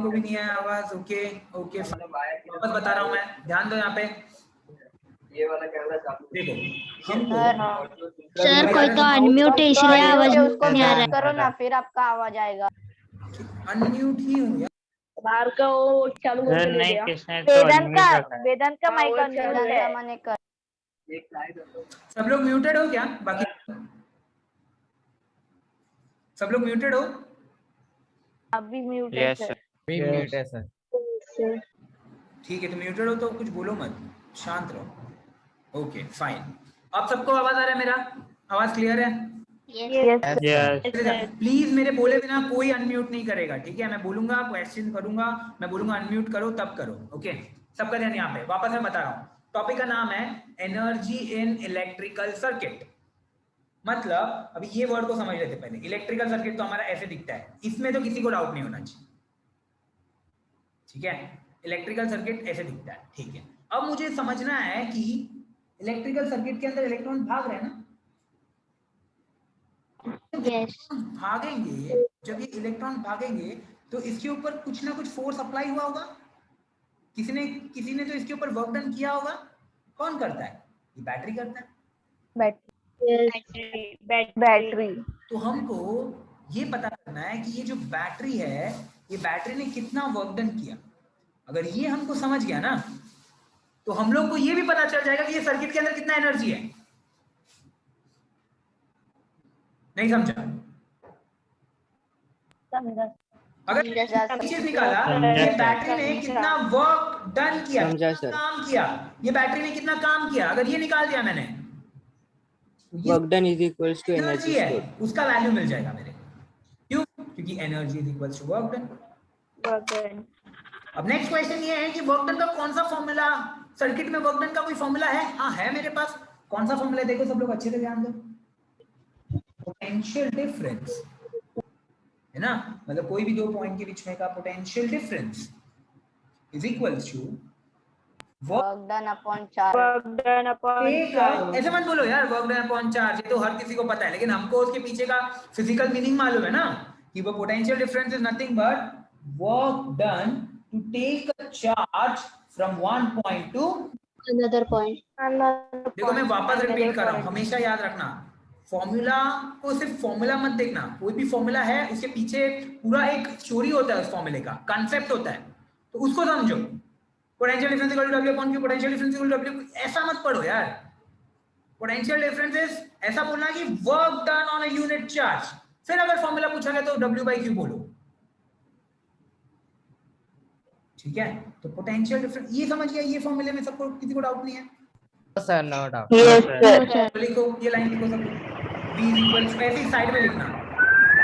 को भी नहीं आया आवाज। ओके ओके वापस बता रहा हूँ मैं, ध्यान दो यहाँ पे। देखो सर कोई तो अनम्यूट है इसलिए आवाज नहीं आ रहा है। करो ना फिर आपका आवाज आएगा। अनम्यूट ही हूँ यार। बाहर का वो चालू सर करके दे नहीं दिया। किसने तो unmute रखा है। वेदांत का माइक अनम्यूट है। मैंने कर सब लोग म्यूटेड हो क्या? बाकी सब लोग म्यूटेड हो? अभी म्यूट है Yes, सर। sir. भी म्यूट है सर। ठीक है तो म्यूटेड हो तो कुछ बोलो मत, शांत रहो। Okay fine. अब सबको आवाज आ रहा है? मेरा आवाज क्लियर है? Yes. प्लीज मेरे बोले बिना कोई अनम्यूट नहीं करेगा, ठीक है? मैं बोलूंगा, क्वेश्चन करूंगा, मैं बोलूंगा अनम्यूट करो तब करो। ओके सबका ध्यान यहाँ पे। वापस मैं बता रहा हूँ, टॉपिक का नाम है एनर्जी इन इलेक्ट्रिकल सर्किट। मतलब अभी ये वर्ड को समझ लेते पहले। इलेक्ट्रिकल सर्किट तो हमारा ऐसे दिखता है, इसमें तो किसी को डाउट नहीं होना चाहिए, ठीक है? इलेक्ट्रिकल सर्किट ऐसे दिखता है, ठीक है? अब मुझे समझना है कि इलेक्ट्रिकल सर्किट के अंदर इलेक्ट्रॉन भाग रहे हैं ना? भागेंगे, जब ये इलेक्ट्रॉन भागेंगे तो इसके ऊपर कुछ ना कुछ फोर्स अप्लाई हुआ होगा। किसी ने तो इसके ऊपर वर्क डन किया होगा। कौन करता है? ये बैटरी करता है। बैटरी। तो हमको ये पता करना है कि ये जो बैटरी है, ये बैटरी ने कितना वर्क डन किया। अगर ये हमको समझ गया ना तो हम लोग को ये भी पता चल जाएगा कि ये सर्किट के अंदर कितना एनर्जी है। नहीं समझा? अगर चीज निकाला ये बैटरी ने कितना वर्क डन किया, कितना काम किया, ये बैटरी ने कितना काम किया, अगर ये निकाल दिया मैंने, work done is equals to energy है, स्टोर्ड। उसका वैल्यू मिल जाएगा मेरे को। क्यों? क्योंकि energy is equals to work done. अब नेक्स्ट क्वेश्चन ये है कि वर्क डन का कौन सा फॉर्मूला, सर्किट में वर्क डन का कोई फॉर्मूला है? हाँ है मेरे पास। कौन सा फॉर्मूला है? देखो सब लोग अच्छे से ध्यान दो। पोटेंशियल डिफरेंस है ना, मतलब कोई भी दो पॉइंट के बीच में का potential difference is equals to work done upon charge. ऐसे मत बोलो यार वर्क डन अपॉन चार्ज, ये तो हर किसी को पता है, लेकिन हमको उसके पीछे का फिजिकल मीनिंग मालूम है ना कि वो potential difference is nothing but work done to take a charge from one point to another point. देखो मैं वापस रिपीट कर रहा हूँ, हमेशा याद रखना, फॉर्मूला को सिर्फ फॉर्मूला मत देखना। कोई भी फॉर्मूला है उसके पीछे पूरा एक स्टोरी होता है, उस फॉर्मूले का कंसेप्ट होता है, तो उसको समझो। Potential difference equal to W upon Q, potential difference equal to W, ऐसा मत पढ़ो यार। पोटेंशियल डिफरेंस इज ऐसा बोलना कि work done on a unit charge, फिर अगर फॉर्मूला पूछा गया तो W/Q बोलो, ठीक है? तो पोटेंशियल डिफरेंस ये समझ गया, ये फॉर्मूले में सबको किसी को डाउट नहीं है? Sir no doubt. तो लिखो ये लाइन लिखो सब लोग। B इज इक्वल टू, ऐसे ही साइड में लिखना,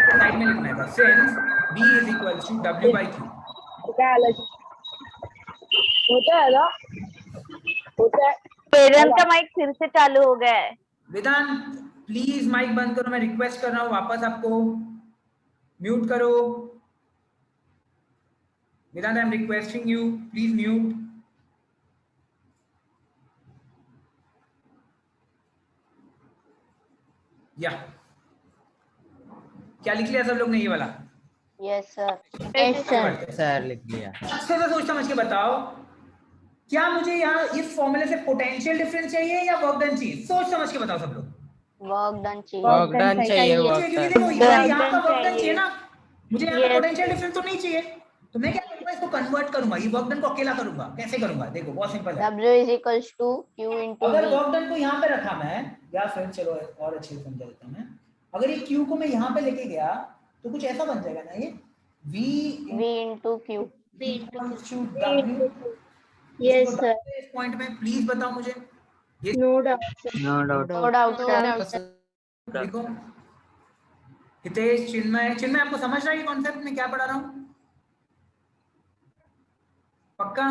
साइड में लिखना है, since B is equal to W/Q। होता है ना, होता है। वेदांत का माइक फिर से चालू हो गया है। वेदांत प्लीज माइक बंद करो, मैं रिक्वेस्ट कर रहा हूँ वापस आपको म्यूट करो। Vedant I am requesting you please mute. या क्या लिख लिया सब लोग ने ये वाला? Yes sir. सर लिख लिया। अच्छे से सोच समझ के बताओ, क्या मुझे यहाँ इस फॉर्मूले से पोटेंशियल डिफरेंस चाहिए या वर्क डन चाहिए? सोच समझ के बताओ सब लोग। वर्क डन चाहिए। वर्क डन चाहिए, वर्क क्योंकि डन। देखो यहाँ का वर्क डन चाहिए ना, मुझे यहाँ का पोटेंशियल डिफरेंस तो नहीं चाहिए, तो मैं क्या करूंगा, इसको कन्वर्ट करूंगा, ये वर्क डन को अकेला करूंगा। कैसे करूंगा देखो, बहुत सिंपल है। W is equals to Q into अगर V। वर्क डन को यहाँ पे रखा मैं, या फिर चलो और अच्छे से समझा देता हूँ मैं, अगर ये Q को मैं यहाँ पे लेके गया तो कुछ ऐसा बन जाएगा ना, ये V into Q। W। Yes sir, इस पॉइंट में प्लीज बताओ मुझे, ये no doubt no doubt. No doubt sir. देखो हितेश, चिन्मय आपको समझ रहा है ये कॉन्सेप्ट में क्या पढ़ा रहा हूँ? पक्का?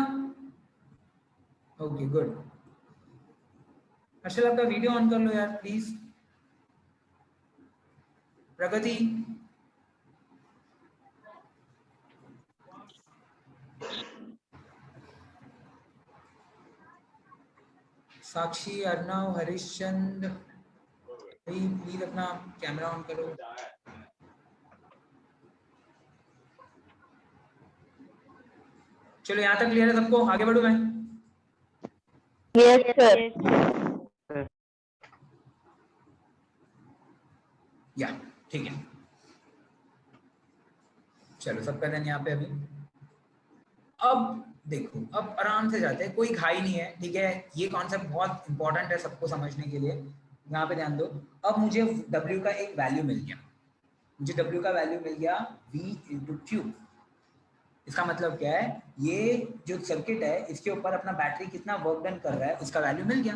Okay good. अर्शल आपका वीडियो ऑन कर लो यार प्लीज। प्रगति, साक्षी, अर्णव, हरिश्चंद्र, प्लीज अपना कैमरा ऑन करो। चलो यहाँ तक क्लियर है सबको? आगे बढ़ू मैं? Yes sir. या ठीक है, चलो सबका ध्यान यहाँ पे अभी। अब देखो, अब आराम से जाते हैं, कोई घाई नहीं है, ठीक है? ये कॉन्सेप्ट बहुत इंपॉर्टेंट है सबको समझने के लिए, यहाँ पे ध्यान दो। अब मुझे W का एक वैल्यू मिल गया, मुझे W का वैल्यू मिल गया V into Q। इसका मतलब क्या है, ये जो सर्किट है इसके ऊपर अपना बैटरी कितना वर्क डन कर रहा है उसका वैल्यू मिल गया,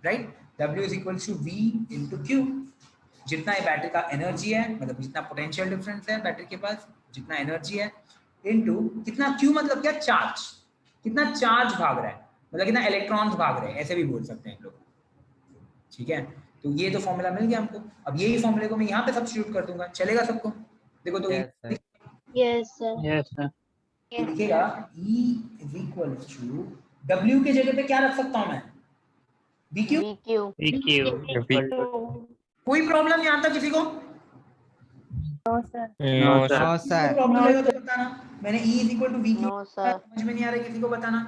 right? W is equals to V into Q। जितना ये बैटरी का एनर्जी है, मतलब जितना पोटेंशियल डिफरेंस है बैटरी के पास, जितना एनर्जी है, इनटू कितना Q, मतलब क्या, चार्ज, कितना चार्ज भाग रहा है, मतलब कितना इलेक्ट्रॉन्स भाग रहे हैं, ऐसे भी बोल सकते हैं हम लोग, ठीक है? तो ये तो फॉर्मूला मिल गया हमको। अब यही फॉर्मूले को मैं यहाँ पे सब्स्टिट्यूट कर दूंगा, चलेगा सबको? देखो तो यस सर। Yes sir. लिखेगा E is equal to W के जगह पे क्या रख सकता हूँ मैं? BQ। कोई प्रॉब्लम यहाँ तक किसी को? No sir. प्रॉब्लम है तो बताना। मैंने E is equal to VQ, no sir. समझ में नहीं आ रहा किसी को बताना।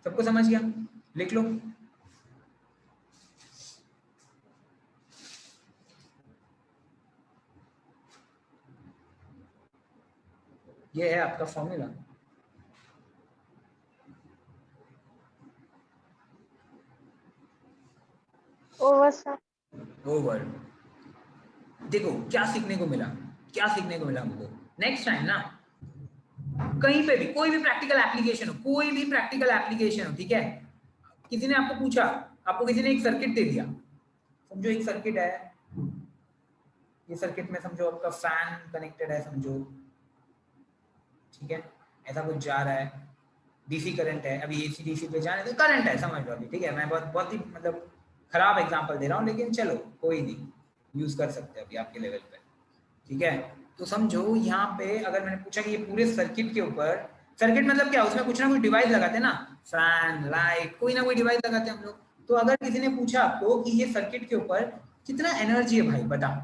सबको समझ गया? लिख लो। ये है आपका फॉर्मूला। Over sir. ओवर। देखो क्या सीखने को मिला, क्या सीखने को मिला हमको। नेक्स्ट टाइम ना कहीं पे भी कोई भी प्रैक्टिकल एप्लीकेशन हो, कोई भी प्रैक्टिकल एप्लीकेशन हो, ठीक है? किसी ने आपको पूछा, आपको किसी ने एक सर्किट दे दिया, समझो एक सर्किट है, ये सर्किट में समझो आपका फैन कनेक्टेड है, समझो, ठीक है? ऐसा कुछ जा रहा है, डीसी करंट है, अभी एसी डीसी पे जाने तो करंट है, समझ लो अभी, ठीक है? मैं बहुत ही मतलब खराब एग्जांपल दे रहा हूँ, लेकिन चलो कोई नहीं, यूज कर सकते हैं अभी आपके लेवल पे, ठीक है? तो समझो यहाँ पे अगर मैंने पूछा कि ये पूरे सर्किट के ऊपर, सर्किट मतलब क्या, उसमें कुछ ना कुछ डिवाइस लगाते हैं ना, फैन, लाइट, कोई ना कोई डिवाइस लगाते हैं हम लोग। तो अगर किसी ने पूछा आपको कि ये सर्किट के ऊपर कितना एनर्जी है भाई बताओ,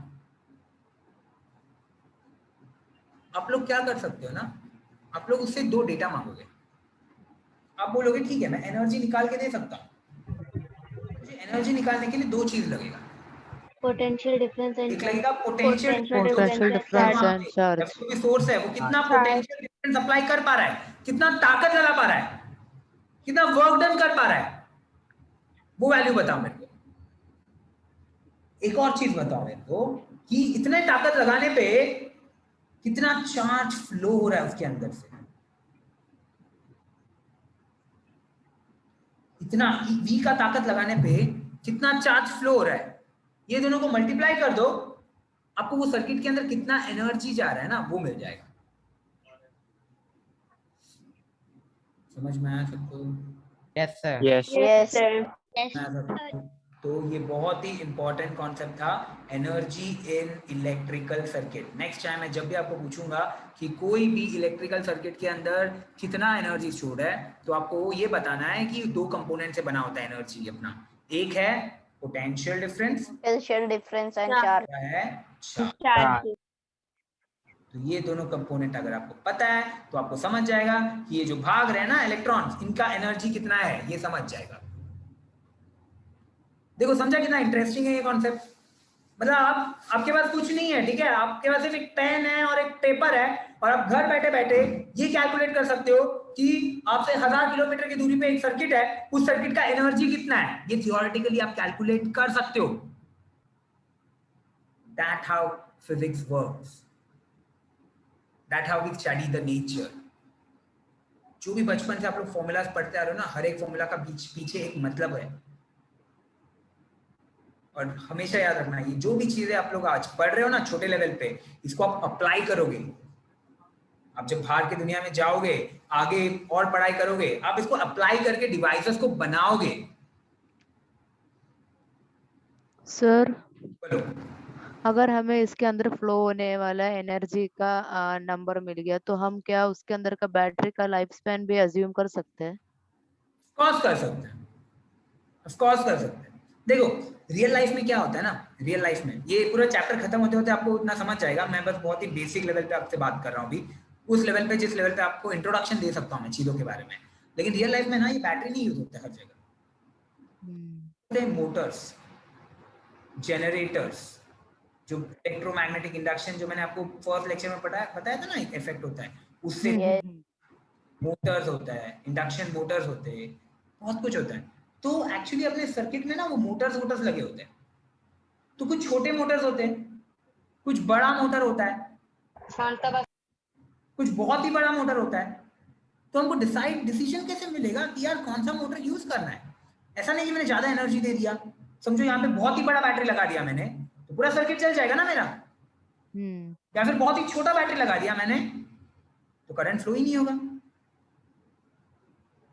आप लोग क्या कर सकते हो ना, आप लोग उससे दो डेटा मांगोगे, आप बोलोगे ठीक है मैं एनर्जी निकाल के दे सकता हूँ, मुझे एनर्जी निकालने के लिए दो चीज लगेगा, पोटेंशियल डिफरेंस एंड एक लगेगा पोटेंशियल डिफरेंस एंड चार्ज। जो सोर्स है वो कितना पोटेंशियल डिफरेंस अप्लाई कर पा रहा है, कितना ताकत लगा पा रहा है, कितना वर्क डन कर पा रहा है, वो वैल्यू बताओ मेरे को। एक और चीज बताओ मेरे को कि इतने ताकत लगाने पे कितना चार्ज फ्लो हो रहा है उसके अंदर से, इतना V का ताकत लगाने पे कितना चार्ज फ्लो हो रहा है, ये दोनों को मल्टीप्लाई कर दो, आपको वो सर्किट के अंदर कितना एनर्जी जा रहा है ना वो मिल जाएगा। समझ में आया सबको? Yes sir. यस तो ये बहुत ही इंपॉर्टेंट कॉन्सेप्ट था, energy in electrical circuit. Next time मैं जब भी आपको पूछूंगा कि कोई भी इलेक्ट्रिकल सर्किट के अंदर कितना एनर्जी स्टोर्ड है, तो आपको ये बताना है कि दो कंपोनेंट से बना होता है एनर्जी अपना, एक है potential difference Potential difference and charge. क्या है, चार्ज। चार्ज। तो ये दोनों कंपोनेंट अगर आपको पता है तो आपको समझ जाएगा कि ये जो भाग रहे हैं ना इलेक्ट्रॉन्स, इनका एनर्जी कितना है, ये समझ जाएगा। देखो समझा कितना इंटरेस्टिंग है ये कॉन्सेप्ट। मतलब आपके पास कुछ नहीं है, ठीक है, आपके पास सिर्फ एक पेन है और एक पेपर है, और आप घर बैठे बैठे ये कैलकुलेट कर सकते हो कि आपसे 1000 किलोमीटर की दूरी पे एक सर्किट है, उस सर्किट का एनर्जी कितना है, ये थियोरेटिकली आप कैलकुलेट कर सकते हो। That's how physics works. That's how we study the nature. जो भी बचपन से आप लोग फॉर्मूलाज पढ़ते आ रहे हो ना, हर एक फॉर्मूला का पीछे एक मतलब है। और हमेशा याद रखना, ये जो भी चीजें आप लोग आज पढ़ रहे हो ना छोटे लेवल पे, इसको आप अप्लाई करोगे, आप जब बाहर की दुनिया में जाओगे, आगे और पढ़ाई करोगे, आप इसको अप्लाई करके डिवाइसेस को बनाओगे। सर बोलो। अगर हमें इसके अंदर फ्लो होने वाला एनर्जी का नंबर मिल गया तो हम क्या उसके अंदर का बैटरी का लाइफ स्पैन भी अज्यूम कर सकते हैं? ऑफ कर सकते हैं, ऑफ कोर्स कर सकते हैं। देखो रियल लाइफ में क्या होता है ना, रियल लाइफ में ये पूरा चैप्टर खत्म होते होते आपको उतना समझ जाएगा। मैं बस बहुत ही बेसिक लेवल पे आपसे बात कर रहा हूँ अभी, उस लेवल पे जिस लेवल पे आपको इंट्रोडक्शन दे सकता हूँ मैं चीजों के बारे में। लेकिन रियल लाइफ में ना ये बैटरी नहीं यूज होता हर जगह। मोटर्स, जेनरेटर्स, जो इलेक्ट्रोमैग्नेटिक इंडक्शन जो मैंने आपको फर्स्ट लेक्चर में बताया था ना, एक इफेक्ट होता है उससे, मोटर्स होता है, इंडक्शन मोटर्स होते हैं, बहुत कुछ होता है। तो एक्चुअली अपने सर्किट में ना वो मोटर्स लगे होते हैं। तो कुछ छोटे मोटर्स होते हैं, कुछ बड़ा मोटर होता है, कुछ बहुत ही बड़ा मोटर होता है। तो हमको डिसीजन कैसे मिलेगा कि यार कौन सा मोटर यूज करना है? ऐसा नहीं कि मैंने ज्यादा एनर्जी दे दिया, समझो यहाँ पे बहुत ही बड़ा बैटरी लगा दिया मैंने, तो पूरा सर्किट चल जाएगा ना मेरा। या फिर बहुत ही छोटा बैटरी लगा दिया मैंने, तो करंट फ्लो ही नहीं होगा।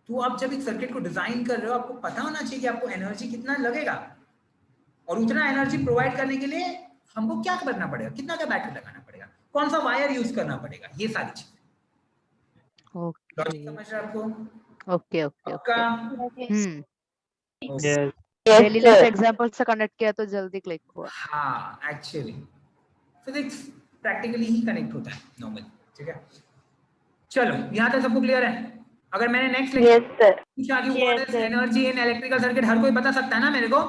तो आप जब एक सर्किट को डिजाइन कर रहे हो, आपको पता होना चाहिए कि आपको एनर्जी कितना लगेगा, और उतना एनर्जी प्रोवाइड करने के लिए हमको क्या करना पड़ेगा, कितना का बैटरी लगाना पड़ेगा, कौन सा वायर यूज करना पड़ेगा, ये सारी चीजें। समझ रहे आपको? Okay okay okay. Yes. Daily life example से कनेक्ट किया तो जल्दी क्लिक हुआ। हाँ एक्चुअली फिजिक्स प्रैक्टिकली ही कनेक्ट होता है नॉर्मली, ठीक है। चलो यहाँ तक सबको क्लियर है? अगर मैंने नेक्स्ट पूछा कि what is energy in electrical circuit, हर कोई बता सकता है ना मेरे को?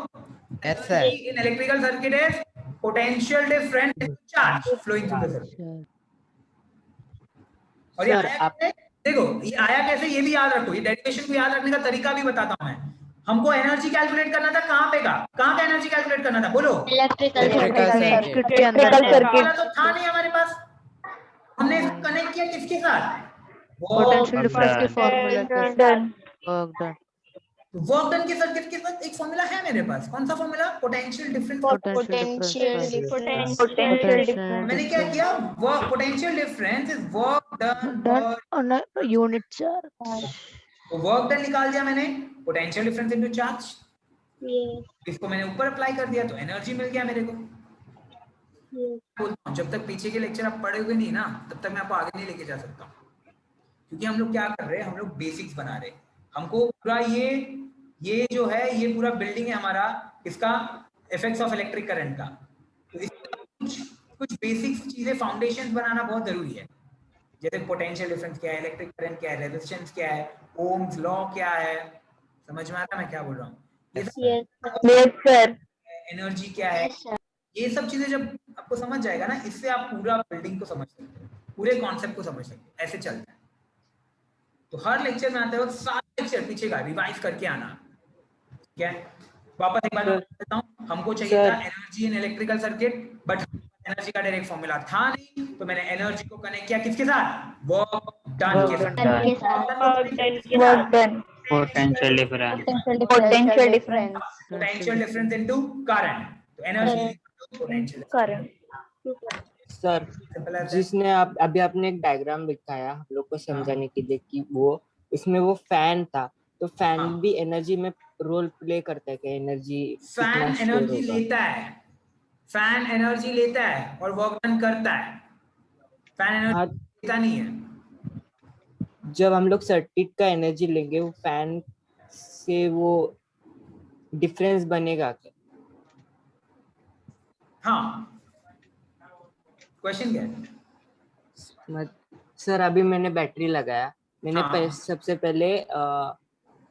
Yes sir. In electrical circuit is potential difference in charge flowing through the circuit. और ये आया कैसे? देखो ये आया कैसे ये भी याद रखो, ये डेरिवेशन को याद रखने का तरीका भी बताता हूं मैं। हमको एनर्जी कैलकुलेट करना था, कहाँ पे एनर्जी कैलकुलेट करना था, बोलो? Electrical सर्किट के अंदर वाला तो था नहीं हमारे पास, हमने इसको कनेक्ट किया किसके साथ? पोटेंशियल डिफरेंस के फार्मूला के साथ। वर्क डन के सर्किट के साथ एक फॉर्मूला है मेरे पास, कौन सा फॉर्मूला? Potential difference. मैंने क्या किया, work potential difference is work done on unit charge. तो वर्क डन निकाल दिया मैंने, पोटेंशियल डिफरेंस इनटू चार्ज, इसको मैंने ऊपर अप्लाई कर दिया तो एनर्जी मिल गया मेरे को। बोलता हूं जब तक पीछे के लेक्चर आप पढ़ोगे नहीं ना, तब तक मैं आपको आगे नहीं लेके जा सकता, क्योंकि हम लोग क्या कर रहे हैं, हम लोग बेसिक्स बना रहे हैं। हमको पूरा ये जो है ये पूरा बिल्डिंग है हमारा, इसका इफेक्ट्स ऑफ इलेक्ट्रिक करंट का, तो इसका कुछ बेसिक चीजें फाउंडेशन बनाना बहुत जरूरी है। जैसे पोटेंशियल डिफरेंस क्या है, इलेक्ट्रिक करंट क्या है, रेजिस्टेंस क्या है, ओम्स लॉ क्या है, समझ में आता है मैं क्या बोल रहा हूँ? एनर्जी क्या है, ये सब चीजें जब आपको समझ जाएगा ना, इससे आप पूरा बिल्डिंग को समझ सकते हो, पूरे कॉन्सेप्ट को समझ सकते हो, ऐसे चलता है। तो हर लेक्चर में आते वक्त सारे लेक्चर पीछे का रिवाइज करके आना, ठीक है? वापस एक बार बताता हूँ, हमको चाहिए था energy in electrical circuit, but energy का डायरेक्ट फॉर्मूला था नहीं, तो मैंने एनर्जी को कनेक्ट किया किसके साथ? वर्क डन के साथ। Potential difference. Potential difference. Potential difference into current. तो एनर्जी पोटेंशियल करंट। सर जिसने आप अभी आपने एक डायग्राम दिखाया हम लोग को समझाने के लिए कि वो उसमें वो फैन था, तो फैन भी एनर्जी में रोल प्ले करता है क्या? एनर्जी फैन एनर्जी लेता है, फैन एनर्जी लेता है और वर्क डन करता है, फैन एनर्जी लेता नहीं है। जब हम लोग सर्किट का एनर्जी लेंगे वो फैन से वो डिफरेंस बनेगा क्या? हाँ, क्वेश्चन क्या है? सर अभी मैंने बैटरी लगाया, मैंने हाँ। सबसे पहले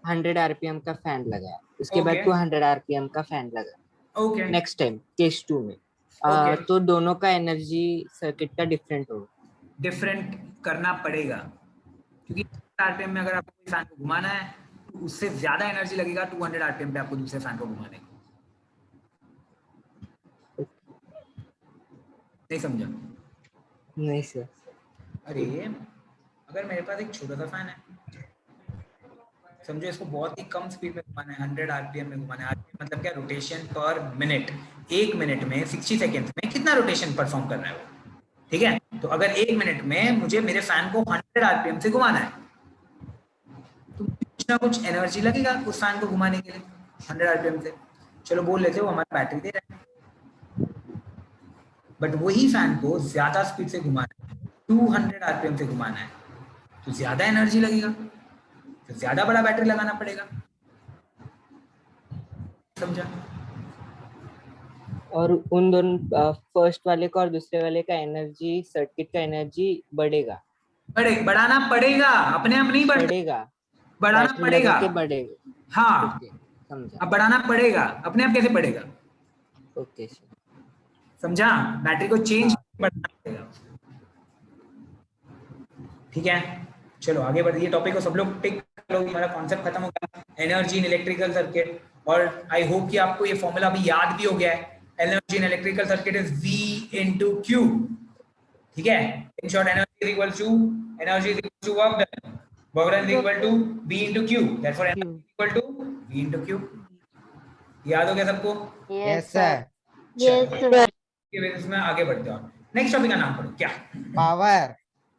100 आरपीएम का फैन लगाया, उसके बाद Okay. 200 आरपीएम का फैन लगाया। ओके नेक्स्ट टाइम केस 2 में Okay. तो दोनों का एनर्जी सर्किट का डिफरेंट होगा। डिफरेंट करना पड़ेगा, क्योंकि आरपीएम में अगर आपको कोई फैन को घुमाना है तो उससे ज्यादा एनर्जी लगेगा 200 आरपीएम पे आपको दूसरे फैन को घुमाने को। नहीं समझा? नहीं सर। अरे अगर मेरे पास एक छोटा सा फैन है, समझो इसको बहुत ही कम स्पीड में घुमाना है, 100 आरपीएम में घुमाना है। आरपीएम मतलब क्या? रोटेशन पर मिनट। एक मिनट में 60 सेकेंड्स में कितना रोटेशन परफॉर्म कर रहा है वो, ठीक है? तो अगर एक मिनट में मुझे मेरे फैन को 100 आरपीएम से घुमाना है तो कुछ ना कुछ एनर्जी लगेगा उस फैन को घुमाने के लिए 100 आरपीएम से। चलो बोल लेते हो हमारा बैटरी दे रहा है, बट वही फैन को ज्यादा स्पीड से घुमाना है, 200 आरपीएम से घुमाना है, तो ज्यादा एनर्जी लगेगा, तो ज्यादा बड़ा बैटरी लगाना पड़ेगा। समझा? और उन दोनों फर्स्ट वाले का और दूसरे वाले का एनर्जी सर्किट का एनर्जी बढ़ेगा। बढ़ाना पड़ेगा, अपने आप नहीं बढ़ेगा, बढ़ाना बैटरी पड़ेगा। लगा के बढ़ेगा। हाँ ओके समझा। अब बढ़ाना पड़ेगा, अपने आप कैसे बढ़ेगा? ओके सर समझा? बैटरी को चेंज बढ़ाना पड़ेगा, ठीक है? चलो आगे बढ़िए, टॉपिक को सब लोग टिक कर लो, हमारा कॉन्सेप्ट खत्म हो गया एनर्जी इन इलेक्ट्रिकल सर्किट। और आई होप कि आपको ये फॉर्मूला अभी याद भी हो गया है। Energy in electrical circuit is V into Q, ठीक है? In short energy is equal to work done, work done is equal to V into Q, therefore energy is equal to V into Q। याद हो गया सबको? Yes sir. Yes sir. के बेसिस में आगे बढ़ते हैं। नेक्स्ट टॉपिक का नाम पढ़ो, क्या? पावर।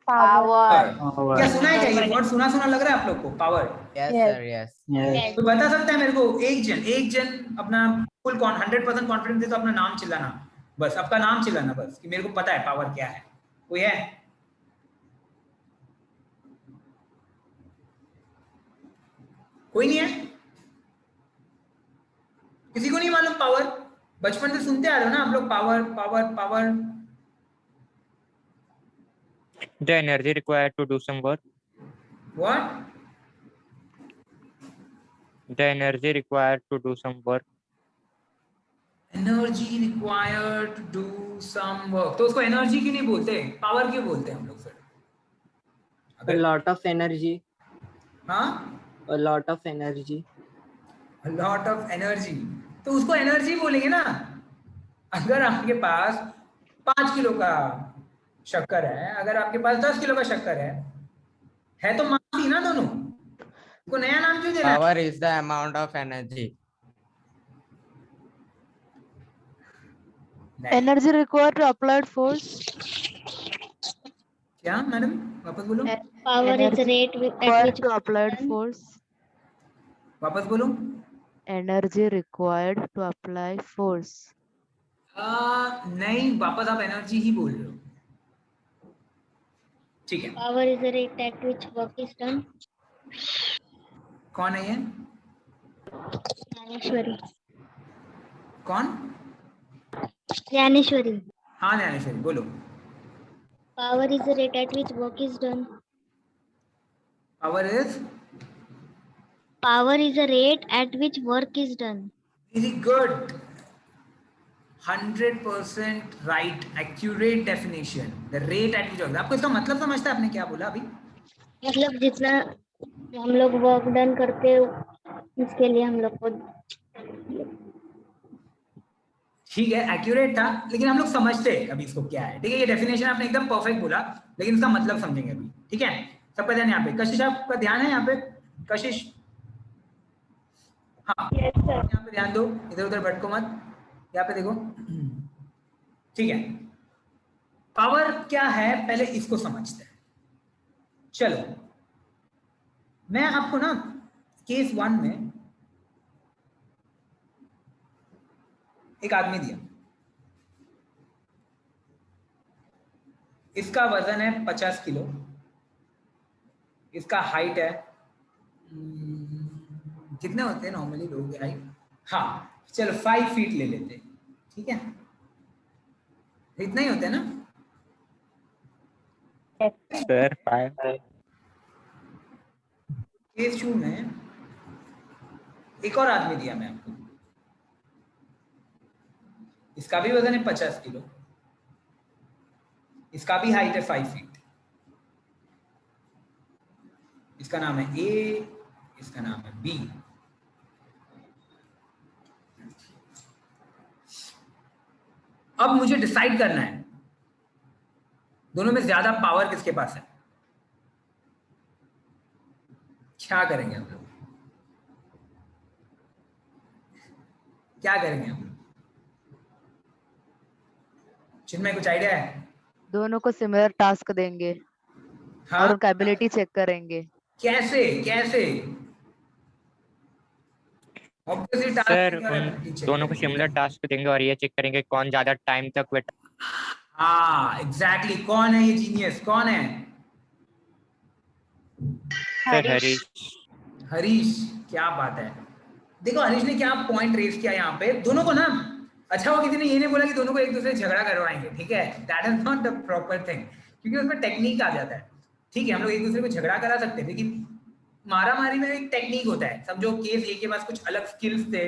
पावर। क्या सुना है? क्या ये वर्ड सुना लग रहा है आप लोग को? पावर। Yes sir yes. तो बता सकता है मेरे को एक जन अपना फुल 100% कॉन्फिडेंस दे तो अपना नाम चिल्लाना, बस आपका नाम चिल्लाना, बस कि मेरे को पता है पावर क्या है। कोई है? कोई नहीं है? किसी को नहीं मालूम पावर? बचपन से सुनते आ रहे हो ना आप लोग, power power power. The energy required to do some work. What? The energy required to do some work. Energy required to do some work, तो उसको एनर्जी क्यों नहीं बोलते, पावर क्यों बोलते हैं हम लोग फिर? A lot of energy. हाँ, A lot of energy. a lot of energy, तो उसको एनर्जी बोलेंगे ना। अगर आपके पास 5 किलो का शक्कर है, अगर आपके पास 10 किलो का शक्कर है तो मास ही ना दोनों, को नया नाम क्यों देना? Power is the amount of energy. Energy required to applied force. क्या मैडम, वापस बोलो। Power is rate required to applied force. वापस बोलो। Energy required to apply force. नहीं, वापस आप एनर्जी ही बोल रहे हो, ठीक है? Power is the rate at which work is done. कौन है ये? ज्ञानेश्वरी। कौन? ज्ञानेश्वरी। हाँ ज्ञानेश्वरी बोलो। Power is the rate at which work is done. Power is the rate at which work is done. Very good, 100% right, accurate definition. The rate at which, आपको इसका मतलब समझता है आपने क्या बोला अभी? मतलब जितना हम लोग वर्क डन करते उसके लिए हम लोग को, ठीक है, एक्यूरेट था, लेकिन हम लोग समझते हैं अभी इसको क्या है, ठीक है? ये डेफिनेशन आपने एकदम परफेक्ट बोला, लेकिन इसका मतलब समझेंगे अभी, ठीक है? सबका ध्यान यहाँ पे, कशिश आपका ध्यान है यहाँ पे? कशिश, हाँ यहाँ पे ध्यान दो, इधर उधर भटको मत, यहाँ पे देखो, ठीक है? पावर क्या है पहले इसको समझते हैं। चलो मैं आपको ना केस 1 में एक आदमी दिया, इसका वजन है 50 किलो, इसका हाइट है कितने होते हैं नॉर्मली लोगों की हाइट? हाँ चलो 5 फीट ले लेते हैं, ठीक है? इतना ही होता है ना सर 5 केस 2 में एक और आदमी दिया मैं आपको, इसका भी वजन है 50 किलो, इसका भी हाइट है 5 फीट, इसका नाम है ए, इसका नाम है बी। अब मुझे डिसाइड करना है दोनों में ज्यादा पावर किसके पास है। क्या करेंगे हम लोग, क्या करेंगे हम लोग? जिनमें कुछ आइडिया है? दोनों को सिमिलर टास्क देंगे हाँ? और उनका एबिलिटी चेक करेंगे। कैसे कैसे? Obviously, task सर देंगे और उन ability check दोनों को करेंगे। सिमिलर टास्क देंगे और ये चेक करेंगे कौन ज्यादा टाइम तक वेट। हाँ एग्जैक्टली, कौन है ये जीनियस, कौन है? सर हरीश। हरीश, क्या बात है। देखो हरीश ने क्या पॉइंट रेज किया यहाँ पे, दोनों को ना, अच्छा वो किसी ने ये नहीं बोला कि दोनों को एक दूसरे से झगड़ा करवाएंगे, ठीक है, that is not the proper thing, क्योंकि उसमें टेक्निक आ जाता है। ठीक है, हम लोग एक दूसरे को झगड़ा करा सकते हैं, लेकिन मारा मारी में एक टेक्निक होता है। समझो केस ए के पास कुछ अलग स्किल्स थे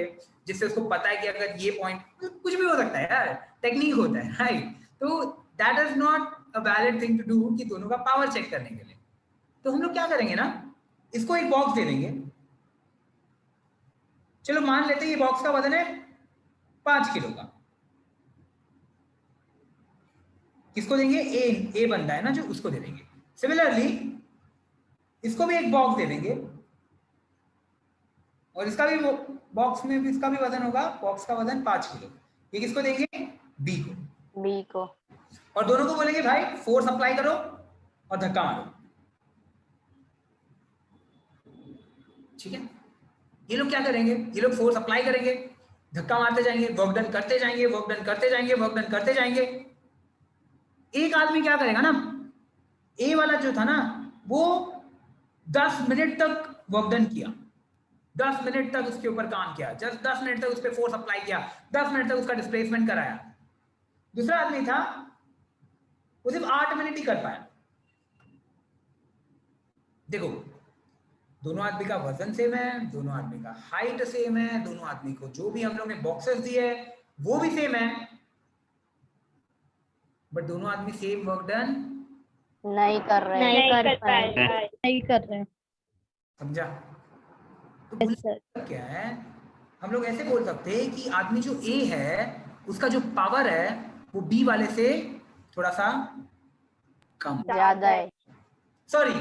जिससे उसको पता है कि अगर ये पॉइंट, कुछ भी हो सकता है यार, टेक्निक होता है, राइट? तो that is not a valid thing to do कि दोनों का पावर चेक करने के लिए। तो हम लोग क्या करेंगे ना, इसको एक बॉक्स दे देंगे। चलो मान लेते हैं ये बॉक्स का वजन है 5 किलो का। किसको देंगे? ए बंदा है ना जो, उसको दे देंगे। सिमिलरली इसको भी एक बॉक्स दे देंगे और इसका भी बॉक्स में भी इसका भी वजन होगा, बॉक्स का वजन 5 किलो। ये किसको देंगे? बी को। बी को। और दोनों को बोलेंगे भाई फोर्स अप्लाई करो और धक्का मारो। ठीक है, ये लोग क्या करेंगे? ये लोग फोर्स अप्लाई करेंगे, धक्का मारते जाएंगे, वर्क डन करते जाएंगे, वर्क डन करते जाएंगे, वर्क डन करते जाएंगे। एक आदमी क्या करेगा ना, ए वाला जो था ना, वो 10 मिनट तक वर्क डन किया, 10 मिनट तक उसके ऊपर काम किया, जस्ट 10 मिनट तक उस पर फोर्स अप्लाई किया, 10 मिनट तक उसका डिस्प्लेसमेंट कराया। दूसरा आदमी था वो सिर्फ 8 मिनट ही कर पाया। देखो दोनों आदमी का वजन सेम है, दोनों आदमी का हाइट सेम है, दोनों आदमी को जो भी हम लोग ने बॉक्सेस दिए है वो भी सेम है, बट दोनों आदमी सेम वर्क डन नहीं कर रहे हैं। समझा? तो क्या है, हम लोग ऐसे बोल सकते हैं कि आदमी जो ए है उसका जो पावर है वो बी वाले से थोड़ा सा कम, ज्यादा है। सॉरी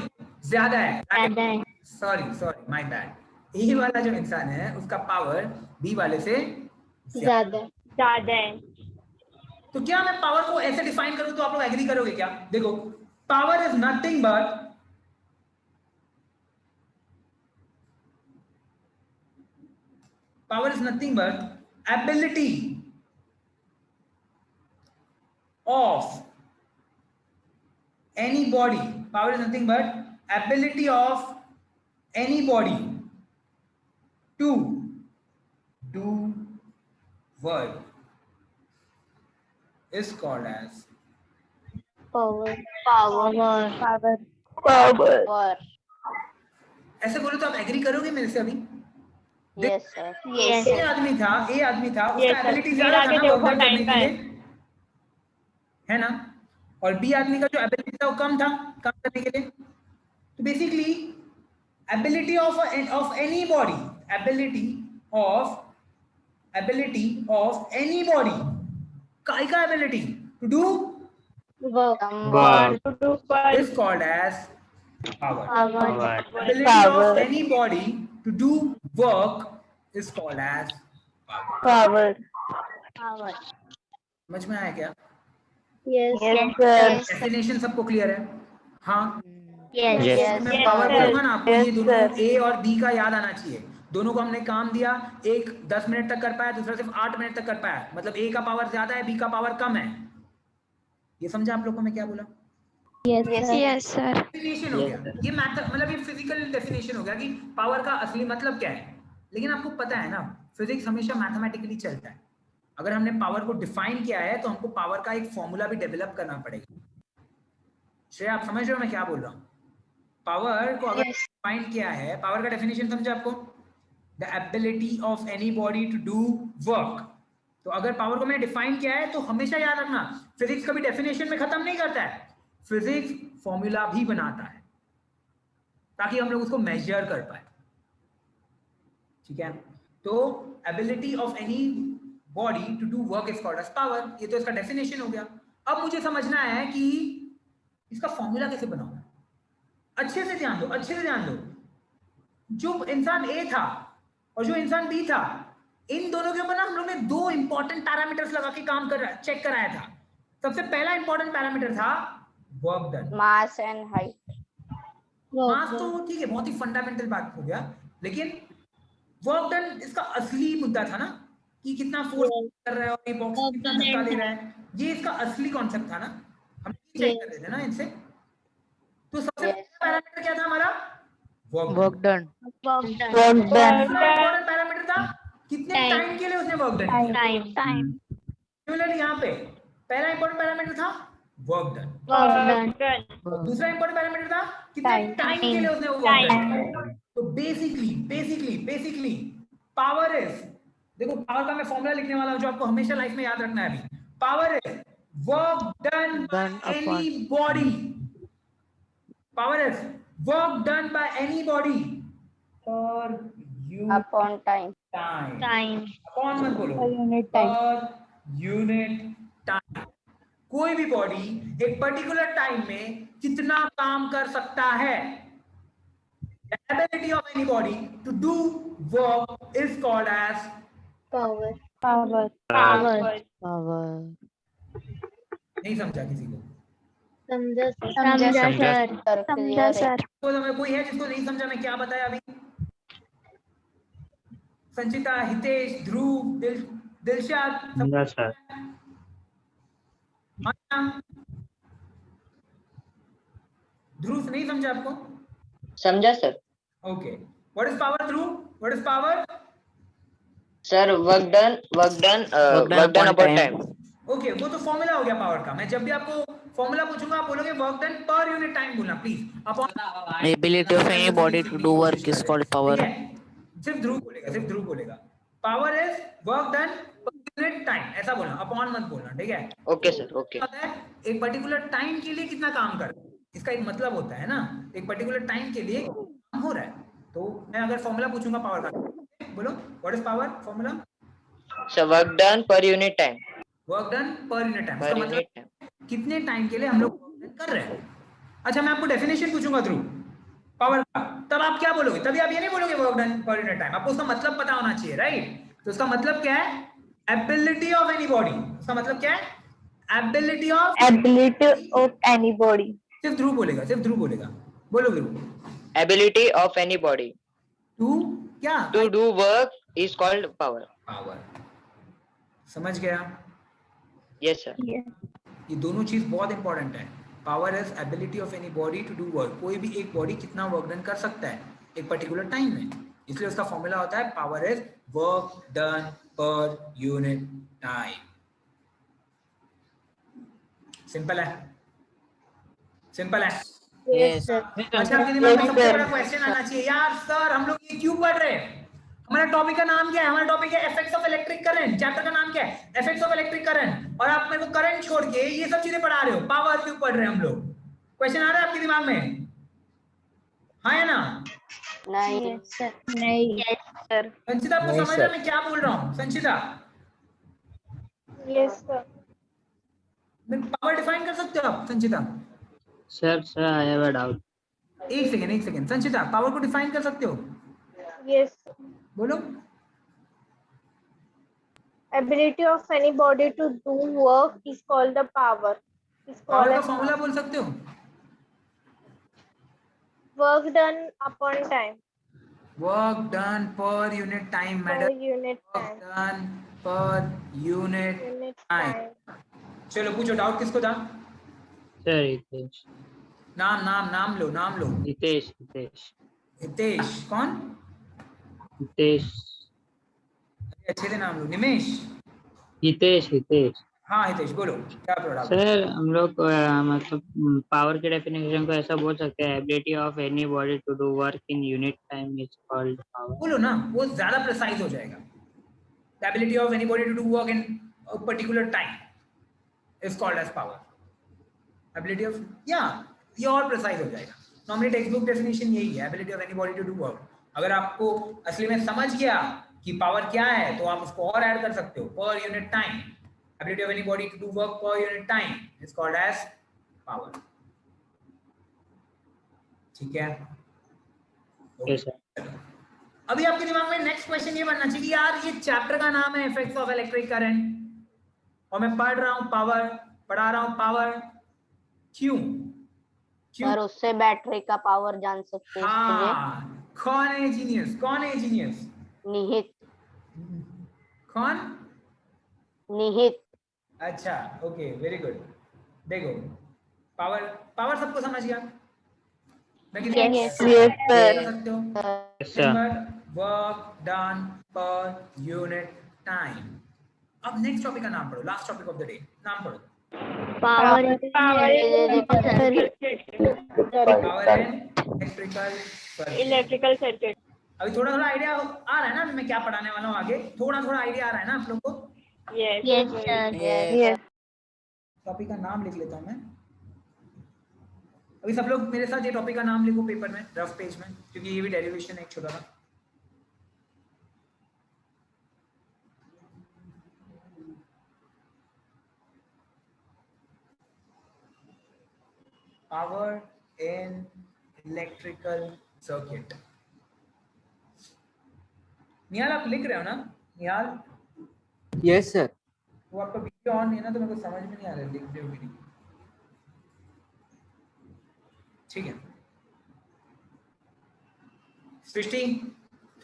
ज्यादा है, सॉरी माय बैड। ए वाला जो इंसान है उसका पावर बी वाले से ज्यादा है। तो क्या मैं पावर को ऐसे डिफाइन करूं तो आप लोग एग्री करोगे क्या? देखो power is nothing but ability of any body. Power is nothing but ability of any body to do work is called as power. ऐसे बोलो तो आप एग्री करोगे मेरे से अभी? Yes sir. ए आदमी था उसका एबिलिटी ज्यादा था ना वर्क करने के लिए, है ना, और बी आदमी का जो एबिलिटी था वो कम था काम करने के लिए। तो basically ability of any body, ability of any body, काय का ability to do work is called as power. Ability of any body to do work is called as power. समझ में आया क्या? डेफिनेशन सबको क्लियर है? हाँ, मैं पावर बोलूंगा ना आपको, ये दोनों ए और बी का याद आना चाहिए। दोनों को हमने काम दिया, एक 10 मिनट तक कर पाया, दूसरा सिर्फ 8 मिनट तक कर पाया, मतलब ए का पावर ज्यादा है, बी का पावर कम है। ये समझा आप लोगों को मैं क्या बोला? Yes, sir. डेफिनेशन हो गया ये, मतलब ये फिजिकल डेफिनेशन हो गया कि पावर का असली मतलब क्या है। लेकिन आपको पता है ना, फिजिक्स हमेशा मैथमेटिकली चलता है। अगर हमने पावर को डिफाइन किया है तो हमको पावर का एक फॉर्मूला भी डेवलप करना पड़ेगा। श्रेया आप समझ रहे हो मैं क्या बोल रहा हूँ? पावर को अगर डिफाइन किया है, पावर का डेफिनेशन समझे आपको? The ability of any body to do work. तो अगर पावर को मैंने डिफाइन किया है तो हमेशा याद रखना, फिजिक्स कभी डेफिनेशन में खत्म नहीं करता है, फिजिक्स फॉर्मूला भी बनाता है ताकि हम लोग उसको मेजर कर पाए। ठीक है, तो ability of any body to do work is called as power. ये तो इसका डेफिनेशन हो गया। अब मुझे समझना है कि इसका फॉर्मूला कैसे बनाऊं। अच्छे से ध्यान दो, अच्छे से ध्यान दो। जो इंसान ए था और जो इंसान बी था, इन दोनों के ऊपर ना हम लोग ने दो इंपॉर्टेंट पैरामीटर्स लगा के काम कर चेक कराया था। सबसे पहला इंपॉर्टेंट पैरामीटर था work done, mass and height. Mass तो ठीक है, बहुत ही फंडामेंटल बात हो गया, लेकिन वर्क डन इसका असली मुद्दा था ना, कि कितना फोर्स कर रहा है और ये बॉक्स कितना धक्का दे रहा है, ये इसका असली कॉन्सेप्ट था ना, हम चेक कर रहे थे ना इनसे। तो सबसे पहला पैरामीटर क्या था हमारा? Work done. इंपॉर्टेंट पैरामीटर था कितने टाइम के लिए उसने वर्क डन किया। टाइम। सिमिलरली यहाँ पे पहला इंपॉर्टेंट पैरामीटर था वर्क डन। दूसरा इंपॉर्टेंट पैरामीटर था कितने टाइम के लिए उसने वर्क डन किया। तो बेसिकली पावर इज, देखो पावर का मैं फॉर्मूला लिखने वाला हूं जो आपको हमेशा लाइफ में याद रखना है अभी। Power is work done by any body. Power is work done by any body पर अपॉन टाइम। अपॉन मत बोलो, पर यूनिट टाइम। कोई भी बॉडी एक पर्टिकुलर टाइम में कितना काम कर सकता है। The ability of any body to do work is called as Power. नहीं समझा किसी को? समझा सर। तो हमें कोई है जिसको नहीं समझा मैं क्या बताया अभी? संचिता, हितेश, ध्रुव, दिलशाद, समझा सर। ध्रुव नहीं समझा आपको? समझा sir. Okay, what is power Dhruv? What is power? Sir work done upon time. Okay, वो तो फॉर्मूला हो गया पावर का। मैं जब भी आपको फॉर्मूला पूछूंगा आप बोलोगे work done per unit time बोलना please. Upon ability of any body to do work is called power. सिर्फ ध्रुव बोलेगा power is work done per unit time, ऐसा बोलना, अपॉन मत बोलना, ठीक है? Okay sir, okay. एक पर्टिकुलर टाइम के लिए कितना काम कर, इसका एक मतलब होता है ना, एक पर्टिकुलर टाइम के लिए काम हो रहा है। तो मैं अगर फॉर्मूला पूछूंगा पावर का, बोलो what is power formula? Sir work done per unit time. Work done per unit time, इसका मतलब कितने टाइम के लिए हम लोग कर रहे हैं। अच्छा, मैं आपको डेफिनेशन पूछूंगा थ्रू पावर का, तब आप क्या बोलोगे? तभी आप ये नहीं बोलोगे work done per unit time, आपको उसका मतलब पता होना चाहिए, राइट? तो उसका मतलब क्या है? Ability of any body. उसका मतलब क्या है? Ability of any body. सिर्फ ध्रुव बोलेगा, बोलो Dhruv. Ability of any body to क्या? To do work is called power. समझ गया? Yes sir. ये दोनों चीज बहुत इंपॉर्टेंट है। Power is ability of any body to do work. कोई भी एक बॉडी कितना वर्क डन कर सकता है एक पर्टिकुलर टाइम में, इसलिए उसका फॉर्मूला होता है power is work done per unit time. Simple है। Yes sir. अच्छा, आपके दिमाग में सबसे बड़ा क्वेश्चन आना चाहिए, यार सर हम लोग ये क्यों पढ़ रहे हैं? हमारा टॉपिक का नाम क्या है? हमारा टॉपिक है effects of electric current. Chapter का नाम क्या है? Effects of electric current. और आप मेरे को करंट छोड़ के ये सब चीजें पढ़ा रहे हो, पावर क्यों पढ़ रहे हैं हम लोग? क्वेश्चन आ रहा है आपके दिमाग में? हाँ या ना? नहीं सर। नहीं सर। संचिता, आपको समझ रहा है मैं क्या बोल रहा हूँ? Sanchita, yes sir. Power define कर सकते हो आप? Sanchita sir I have a doubt. एक सेकेंड। संचिता, पावर को डिफाइन कर सकते हो? यस। बोलो। Ability of any body to do work is called the power. Power का फॉर्मूला बोल सकते हो? Work done upon time. Work done per unit time Per madam. unit work time. Done per unit Unit time. time. चलो पूछो, डाउट किसको था? सर हितेश। नाम लो। हितेश। हितेश कौन? हितेश। अच्छे से नाम लो। निमेश। हितेश हितेश हाँ हितेश बोलो क्या प्रोडक्ट। सर हम लोग मतलब पावर के डेफिनेशन को ऐसा बोल सकते हैं, ability of any body to do work in unit time is called power. बोलो ना, वो ज्यादा प्रिसाइज हो जाएगा। The ability of anybody to do work in a particular time is called as power. Ability of, yeah, ये और प्रिसाइज हो जाएगा। नॉर्मली टेक्स्ट बुक डेफिनेशन यही है, ability of anybody to do work. अगर आपको असली में समझ गया कि पावर क्या है तो आप उसको और ऐड कर सकते हो, per unit time. Ability of anybody to do work per unit time is called as power. ठीक है, ओके सर। अभी आपके दिमाग में नेक्स्ट क्वेश्चन ये बनना चाहिए, यार ये चैप्टर का नाम है इफेक्ट्स ऑफ इलेक्ट्रिक करंट और मैं पढ़ रहा हूँ पावर, पढ़ा रहा हूँ पावर, क्यों? सर उससे बैटरी का पावर जान सकते हैं। हाँ, कौन है जीनियस? कौन है जीनियस? निहित। कौन? निहित। अच्छा ओके वेरी गुड। देखो पावर, पावर सबको समझ गया? Yes, work done per unit time. अब नेक्स्ट टॉपिक का नाम पढ़ो, last topic of the day, नाम पढ़ो। Power electrical circuit. अभी थोड़ा थोड़ा आइडिया आ रहा है ना मैं क्या पढ़ाने वाला हूँ आगे? थोड़ा थोड़ा आइडिया आ रहा है ना आप लोग को? Yes sir. टॉपिक का नाम लिख लेता हूँ मैं। अभी सब लोग मेरे साथ ये टॉपिक का नाम लिखो पेपर में, रफ पेज में, क्योंकि ये भी डेरिवेशन है एक छोटा सा। Power in electrical circuit. Nihal आप लिख रहे हो ना? निहाल? Yes sir. वो आपका वीडियो ऑन नहीं है ना तो मेरे को समझ में नहीं आ रहा है, लिख रहे हो कि नहीं? ठीक है सृष्टि,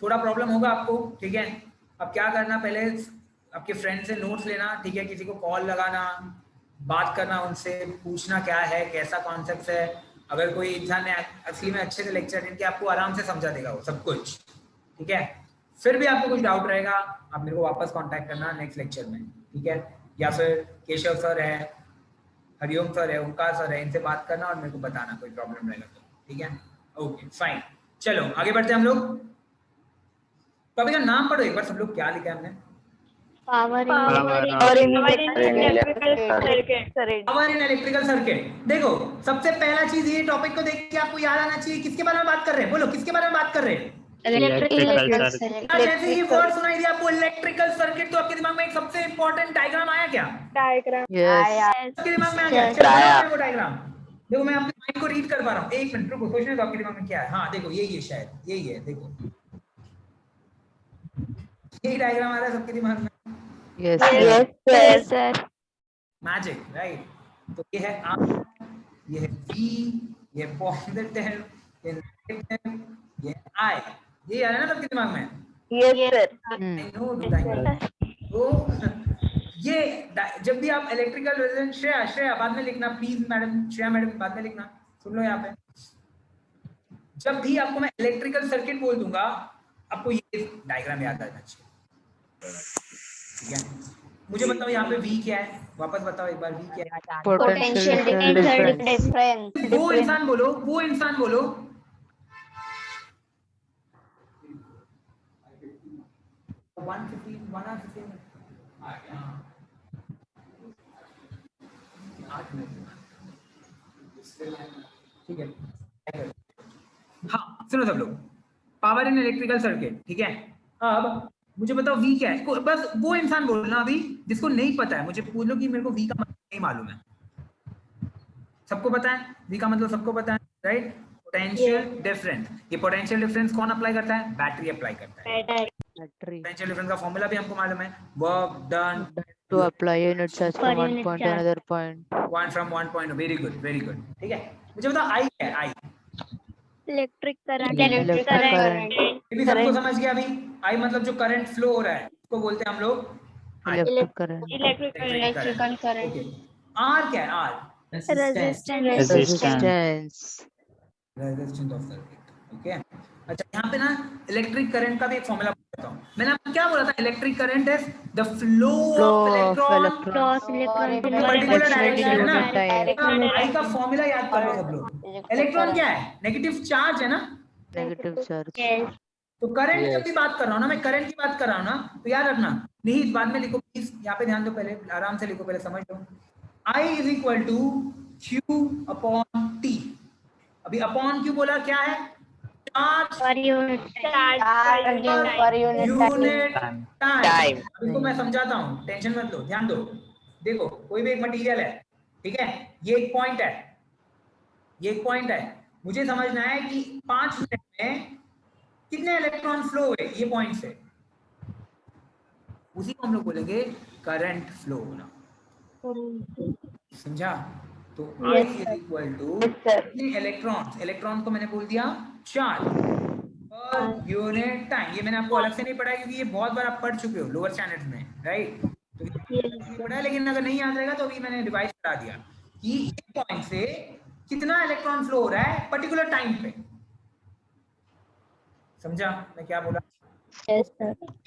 थोड़ा प्रॉब्लम होगा आपको, ठीक है? अब क्या करना, पहले आपके फ्रेंड से नोट्स लेना, ठीक है? किसी को कॉल लगाना, बात करना उनसे, पूछना क्या है, कैसा कॉन्सेप्ट है। अगर कोई इंसान ने असली में अच्छे से लेक्चर अटेंड किया, आपको आराम से समझा देगा वो सब कुछ, ठीक है? फिर भी आपको कुछ डाउट रहेगा, आप मेरे को वापस कांटेक्ट करना नेक्स्ट लेक्चर में, ठीक है? या फिर केशव सर है, हरिओम सर है, ओंकार सर है, इनसे बात करना और मेरे को बताना कोई प्रॉब्लम रहेगा तो, ठीक है? ओके फाइन, चलो आगे बढ़ते हैं हम लोग। टॉपिक का नाम पढ़ो एक बार सब लोग, क्या लिखा है हमने? Power in electrical circuit. देखो सबसे पहला चीज ये टॉपिक को देख के आपको याद आना चाहिए, किसके बारे में बात कर रहे हैं? बोलो किसके बारे में बात कर रहे हैं? Electrical circuit. जैसे ही वर्ड सुनाई दिया आपको इलेक्ट्रिकल सर्किट, तो आपके दिमाग में एक सबसे इंपॉर्टेंट डायग्राम आया क्या? डायग्राम आपके दिमाग में आ गया? चलो वो डायग्राम देखो, मैं आपके माइंड को रीड कर पा रहा हूँ। एक मिनट रुको, सोचने दो आपके दिमाग में क्या है। हाँ देखो यही है, शायद यही है, देखो यही डायग्राम आ रहा है सबके दिमाग में। Yes sir. Magic, right? तो ये है R, ये है V, ये पॉजिटिव, ये नेगेटिव, ये I, ये आ रहा है ना सबके दिमाग में? Yes sir. I know, तो ये जब भी आप इलेक्ट्रिकल रेजिस्टेंस, श्रेया बाद में लिखना प्लीज मैडम, श्रेया मैडम बाद में लिखना, सुन लो यहाँ पे। जब भी आपको मैं इलेक्ट्रिकल सर्किट बोल दूंगा, आपको ये डायग्राम याद आना चाहिए, ठीक है? मुझे बताओ यहाँ पे V क्या है, वापस बताओ एक बार, V क्या है? Potential difference. वो इंसान बोलो, वो इंसान बोलो। ठीक है, हाँ सुनो सब लोग, पावर इन इलेक्ट्रिकल सर्किट, ठीक है? अब मुझे बताओ V क्या है? बस वो इंसान बोलना अभी जिसको नहीं पता है, मुझे पूछ लो कि मेरे को V का मतलब नहीं मालूम है। सबको पता है V का मतलब? सबको पता है, राइट? Potential difference. ये पोटेंशियल डिफरेंस कौन अप्लाई करता है? बैटरी अप्लाई करता है। पोटेंशियल डिफरेंस का फॉर्मूला भी हमको मालूम है, work done to apply unit charge from one point to another point. One from one point. Very good, very good. ठीक है? मुझे बताओ I क्या है? I electric current. Electric current. ये भी सबको समझ गया अभी? I मतलब जो करंट फ्लो हो रहा है उसको बोलते हैं हम लोग Electric current. Electrical current. Okay, R क्या है? R resistance. Resistance. Resistance of circuit, okay? अच्छा यहाँ पे ना इलेक्ट्रिक करंट का भी एक फॉर्मूला बताता हूँ। मैंने आपको क्या बोला था, electric current is the flow Flow of of electron electron particular unit direction है ना। time. आई का फॉर्मूला याद कर लो सब लोग। इलेक्ट्रॉन क्या है, नेगेटिव चार्ज है ना। Negative charge. तो करंट जब Yes. भी बात कर रहा हूँ ना मैं, करंट की बात कर रहा हूँ ना, तो याद रखना, नहीं बाद में लिखो प्लीज, यहाँ पे ध्यान दो, पहले आराम से लिखो, पहले समझ लो। I is equal to Q upon T। अभी अपॉन क्यों बोला, क्या है, चार्ज पर यूनिट टाइम। इसको मैं समझाता हूँ, टेंशन मत लो, ध्यान दो। देखो कोई भी एक मटेरियल है, ठीक है, ये एक पॉइंट है, ये एक पॉइंट है, मुझे समझना है कि 5 मिनट में कितने इलेक्ट्रॉन फ्लो हुए ये पॉइंट से, उसी को हम लोग बोलेंगे करंट फ्लो होना। समझा? तो I इज इक्वल टू कितने इलेक्ट्रॉन्स, इलेक्ट्रॉन को मैंने बोल दिया चार्ज पर यूनिट टाइम। ये मैंने आपको अलग से नहीं पढ़ाया क्योंकि ये बहुत बार आप पढ़ चुके हो लोअर स्टैंडर्ड्स में, राइट? तो ये पढ़ा है, लेकिन अगर नहीं याद रहेगा तो अभी मैंने रिवाइज करा दिया कि एक पॉइंट से कितना इलेक्ट्रॉन फ्लो हो रहा है पर्टिकुलर टाइम पे। समझा मैं क्या बोला?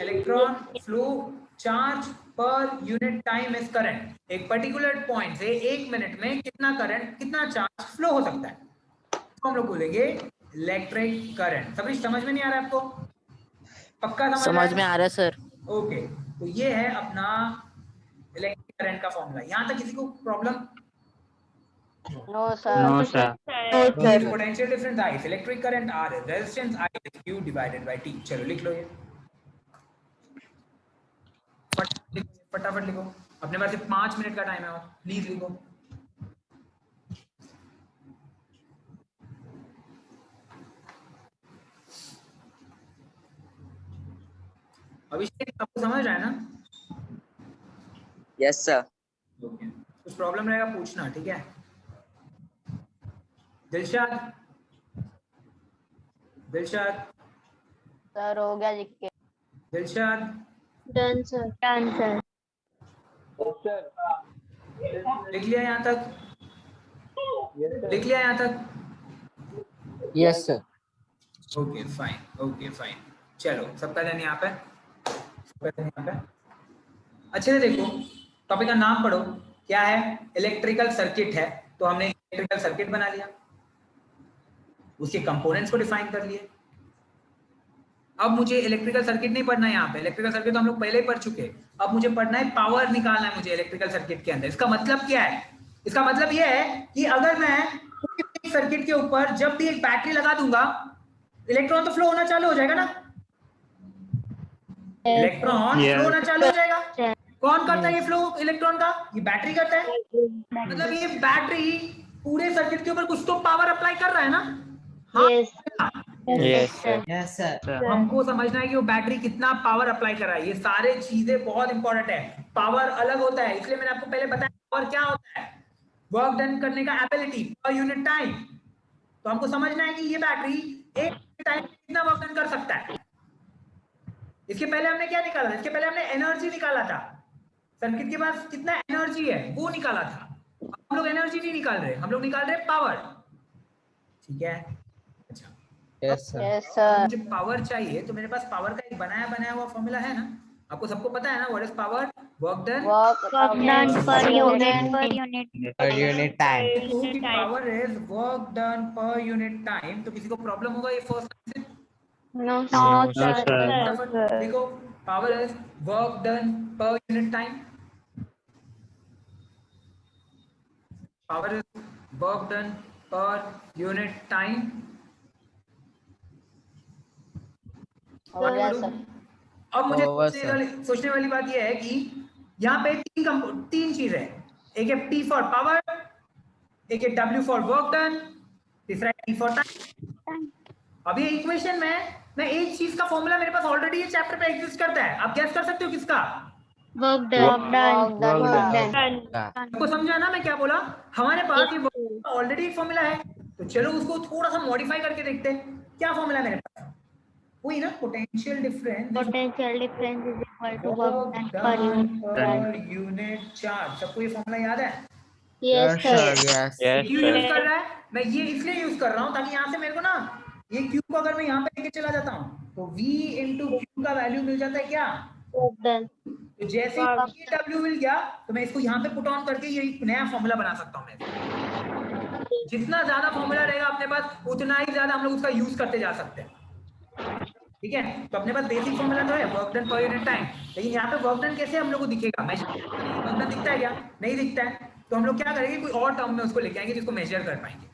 इलेक्ट्रॉन फ्लो चार्ज पर यूनिट टाइम इज करंट। एक पर्टिकुलर पॉइंट से 1 मिनट में कितना करंट, कितना चार्ज फ्लो हो सकता है, तो हम लोग बोलेंगे इलेक्ट्रिक करंट। सभी समझ में नहीं आ रहा है आपको? पक्का समझ में आ रहा है सर? ओके, तो ये है अपना इलेक्ट्रिक करंट का फॉर्मूला। यहाँ तक किसी को problem? No sir. No, sir. Potential difference I, electric current R है, resistance I is Q divided by T। चलो लिख लो ये, फटाफट लिखो, अपने पास सिर्फ 5 मिनट का टाइम है और प्लीज लिखो। अभिषेक आपको समझ रहा है ना? Yes sir. ओके, कुछ प्रॉब्लम रहेगा पूछना, ठीक है? दिलशाद, दिलशाद सर हो गया लिख के। Dilshad done sir. Done sir. लिख लिया यहाँ तक? लिख लिया यहाँ तक? Yes sir. Okay fine, okay fine. चलो सबका ध्यान यहाँ पे, सबका ध्यान यहाँ पे। अच्छे से देखो, टॉपिक का नाम पढ़ो, क्या है, इलेक्ट्रिकल सर्किट है, तो हमने इलेक्ट्रिकल सर्किट बना लिया, उसके कंपोनेंट्स को डिफाइन कर लिए। अब मुझे इलेक्ट्रिकल सर्किट नहीं पढ़ना है यहाँ पे, इलेक्ट्रिकल सर्किट तो हम लोग पहले ही पढ़ चुके। अब मुझे पढ़ना है पावर निकालना है मुझे इलेक्ट्रिकल सर्किट के अंदर। इसका मतलब क्या है? इसका मतलब यह है कि अगर मैं सर्किट के ऊपर जब भी एक बैटरी लगा दूंगा, इलेक्ट्रॉन तो फ्लो होना चालू हो जाएगा ना, इलेक्ट्रॉन फ्लो होना चालू हो जाएगा। कौन करता है ये फ्लो इलेक्ट्रॉन का? ये बैटरी करता है। मतलब ये बैटरी पूरे सर्किट के ऊपर कुछ तो पावर अप्लाई कर रहा है ना? Yes sir. Yes, sir. हमको समझना है कि वो बैटरी कितना पावर अप्लाई कर रहा है। ये सारे चीजें बहुत इंपॉर्टेंट है। पावर अलग होता है, इसलिए मैंने आपको पहले बताया पावर क्या होता है, वर्क डन करने का एबिलिटी पर यूनिट टाइम। तो हमको समझना है कि ये बैटरी एक टाइम कितना वर्क डन कर सकता है। इसके पहले हमने क्या निकाला था? इसके पहले हमने एनर्जी निकाला था, सर्किट के पास कितना एनर्जी है वो निकाला था। हम लोग एनर्जी नहीं निकाल रहे, हम लोग निकाल रहे पावर, ठीक है? अच्छा, Yes, sir. Yes sir. मुझे पावर चाहिए तो मेरे पास पावर का एक बनाया हुआ फॉर्मूला है ना, आपको सबको पता है ना, what is power? Work done per unit. Per unit time. Power is work done per unit time. तो किसी को प्रॉब्लम होगा ये फर्स्ट से? No, No, sir. फटाफट देखो, power is work done per unit time. Power is work done per unit time. हो गया सर। अब मुझे Over, सोचने वाली बात यह है कि यहाँ पे तीन चीज है, एक है P फॉर पावर, एक है W फॉर वर्क डन, तीसरा है T फॉर टाइम। अब ये इक्वेशन में मैं एक चीज का फॉर्मूला मेरे पास ऑलरेडी ये चैप्टर पे एग्जिस्ट करता है, आप गैस कर सकते हो किसका? Work done. आपको समझा ना मैं क्या बोला? हमारे पास ये ऑलरेडी एक फॉर्मूला है, तो चलो उसको थोड़ा सा मॉडिफाई करके देखते हैं। क्या फॉर्मूला है मेरे पास? वही ना, potential difference is equal to work done per unit charge. सबको ये फॉर्मूला याद है? Yes, sir. Yes. यस क्यों सर। यूज कर रहा है? मैं ये इसलिए यूज कर रहा हूँ ताकि यहाँ से मेरे को ना ये क्यू को अगर मैं यहाँ पे लेके चला जाता हूँ तो V इंटू क्यू का वैल्यू मिल जाता है क्या? तो जैसे W मिल गया तो मैं इसको यहाँ पे पुट ऑन करके ये एक नया फॉर्मूला बना सकता हूँ मैं। जितना ज्यादा फॉर्मूला रहेगा अपने पास उतना ही ज्यादा हम लोग उसका यूज करते जा सकते हैं। ठीक है, तो अपने पास बेसिक फॉर्मूला तो है work done per unit time, लेकिन यहाँ पे वर्क डन कैसे हम लोग को दिखेगा? वर्क डन दिखता है क्या? नहीं दिखता है। तो हम लोग क्या करेंगे, कोई और टर्म में उसको लेके आएंगे जिसको मेजर कर पाएंगे।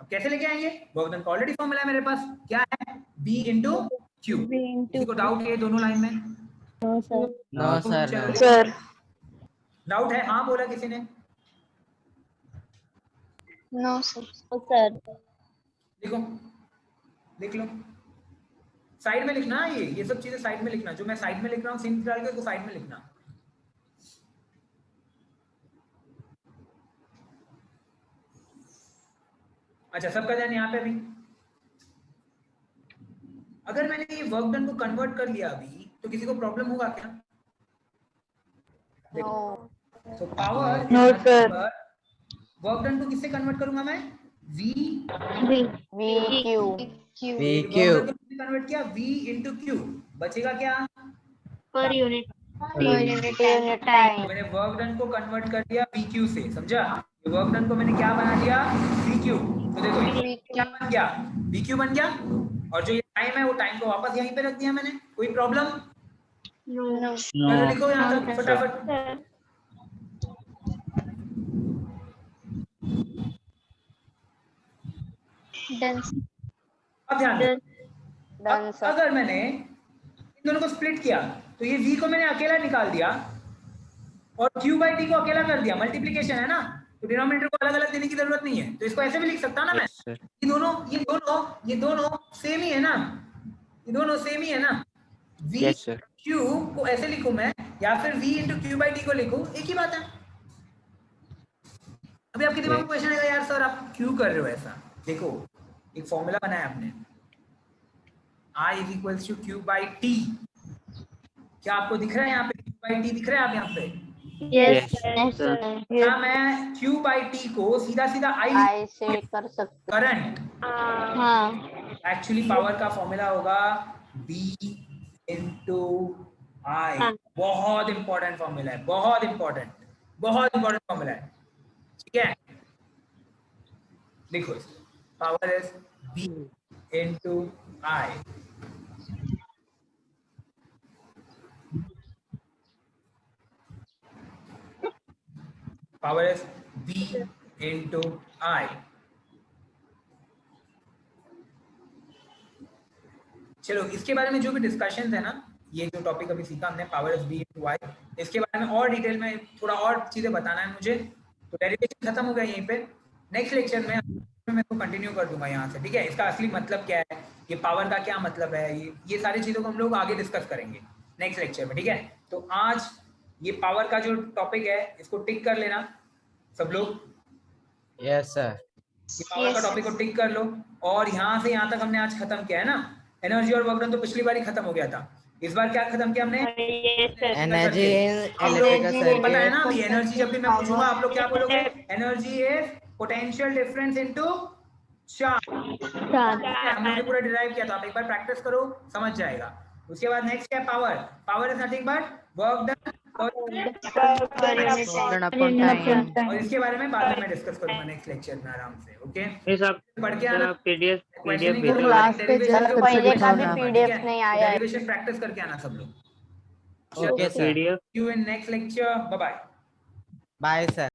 अब कैसे लेके आएंगे? वर्क डन का ऑलरेडी फॉर्मूला है मेरे पास, क्या है? B into Q। किसी को डाउट है दोनों लाइन में? No sir. सर डाउट है? हाँ बोला किसी ने? No, sir. लिखो, लिख लो। साइड में लिखना ये सब चीजें साइड में लिखना, जो मैं साइड में लिख रहा हूँ सिंक डाल के उसको साइड में लिखना। अच्छा, सबका ध्यान यहाँ पे भी। अगर मैंने ये वर्क डन को कन्वर्ट कर लिया अभी तो किसी को प्रॉब्लम होगा क्या? तो power no sir. Work done को किससे कन्वर्ट करूंगा मैं? V कन्वर्ट किया V into Q, बचेगा क्या? Per unit time. मैंने वर्क डन को कन्वर्ट कर दिया VQ से, समझा? वर्क डन को मैंने क्या बना दिया? VQ। तो देखो क्या बन गया? VQ बन गया, और जो ये टाइम है वो टाइम को वापस यहीं पे रख दिया मैंने। कोई प्रॉब्लम? चलो लिखो यहाँ तक फटाफट। Done. अब ध्यान दो, अगर मैंने इन दोनों को स्प्लिट किया तो ये V को मैंने अकेला निकाल दिया और Q by T को अकेला कर दिया, मल्टीप्लिकेशन है ना, तो डिनोमिनेटर को अलग अलग देने की जरूरत नहीं है। तो इसको ऐसे भी लिख सकता ना मैं, ये दोनों सेम ही है ना, ये दोनों सेम ही है ना। V Q को ऐसे लिखूं मैं, या फिर V into Q by T को लिखूं, एक ही बात है। अभी आपके दिमाग में क्वेश्चन आएगा, यार सर आप क्यों कर रहे हो ऐसा? देखो, एक फॉर्मूला बनाया आपने, I is equals to Q by T। क्या आपको दिख रहा है यहाँ पे? Q by T दिख रहा है आप यहाँ पे? यस क्या मैं Q by T को सीधा सीधा I से कर सकते? करंट? हाँ। एक्चुअली पावर का फॉर्मूला होगा B into I। बहुत इंपॉर्टेंट फॉर्मूला है, बहुत इंपॉर्टेंट फॉर्मूला है। ठीक है, देखो power is B into I। Power is B into I। चलो इसके बारे में जो भी डिस्कशन है ना, ये जो टॉपिक अभी सीखा हमने power is B into I, इसके बारे में और डिटेल में थोड़ा और चीजें बताना है मुझे। तो डेरिवेशन खत्म हो गया यहीं पे। नेक्स्ट लेक्चर में मैं इसको कंटिन्यू कर दूंगा यहाँ से। ठीक है, इसका असली मतलब क्या है, ये पावर का क्या मतलब है, ये सारी चीजों को हम लोग आगे डिस्कस करेंगे नेक्स्ट लेक्चर में। ठीक है, तो आज ये पावर का जो टॉपिक है इसको टिक कर लेना सब लोग। Yes sir. पावर का टॉपिक को टिक कर लो। और यहाँ से यहाँ तक हमने आज खत्म किया है ना। एनर्जी और वर्क डन तो पिछली बार ही खत्म हो गया था, इस बार क्या खत्म किया हमने? एनर्जी पता है ना, अभी एनर्जी जब भी मैं पूछूंगा आप लोग क्या बोलोगे? Energy is potential difference into charge. हमने पूरा डिराइव किया, तो आप एक बार प्रैक्टिस करो, समझ जाएगा। उसके बाद नेक्स्ट क्या? Power is nothing but work done और इसके बारे में बाद में मैं डिस्कस करूंगा नेक्स्ट लेक्चर में आराम से। ओके, पढ़ के आना, पीडीएफ पहले का भी पीडीएफ नहीं आया है, डेरिवेशन प्रैक्टिस करके आना सब लोग। Okay sir. See you in next lecture. Bye bye. Bye sir.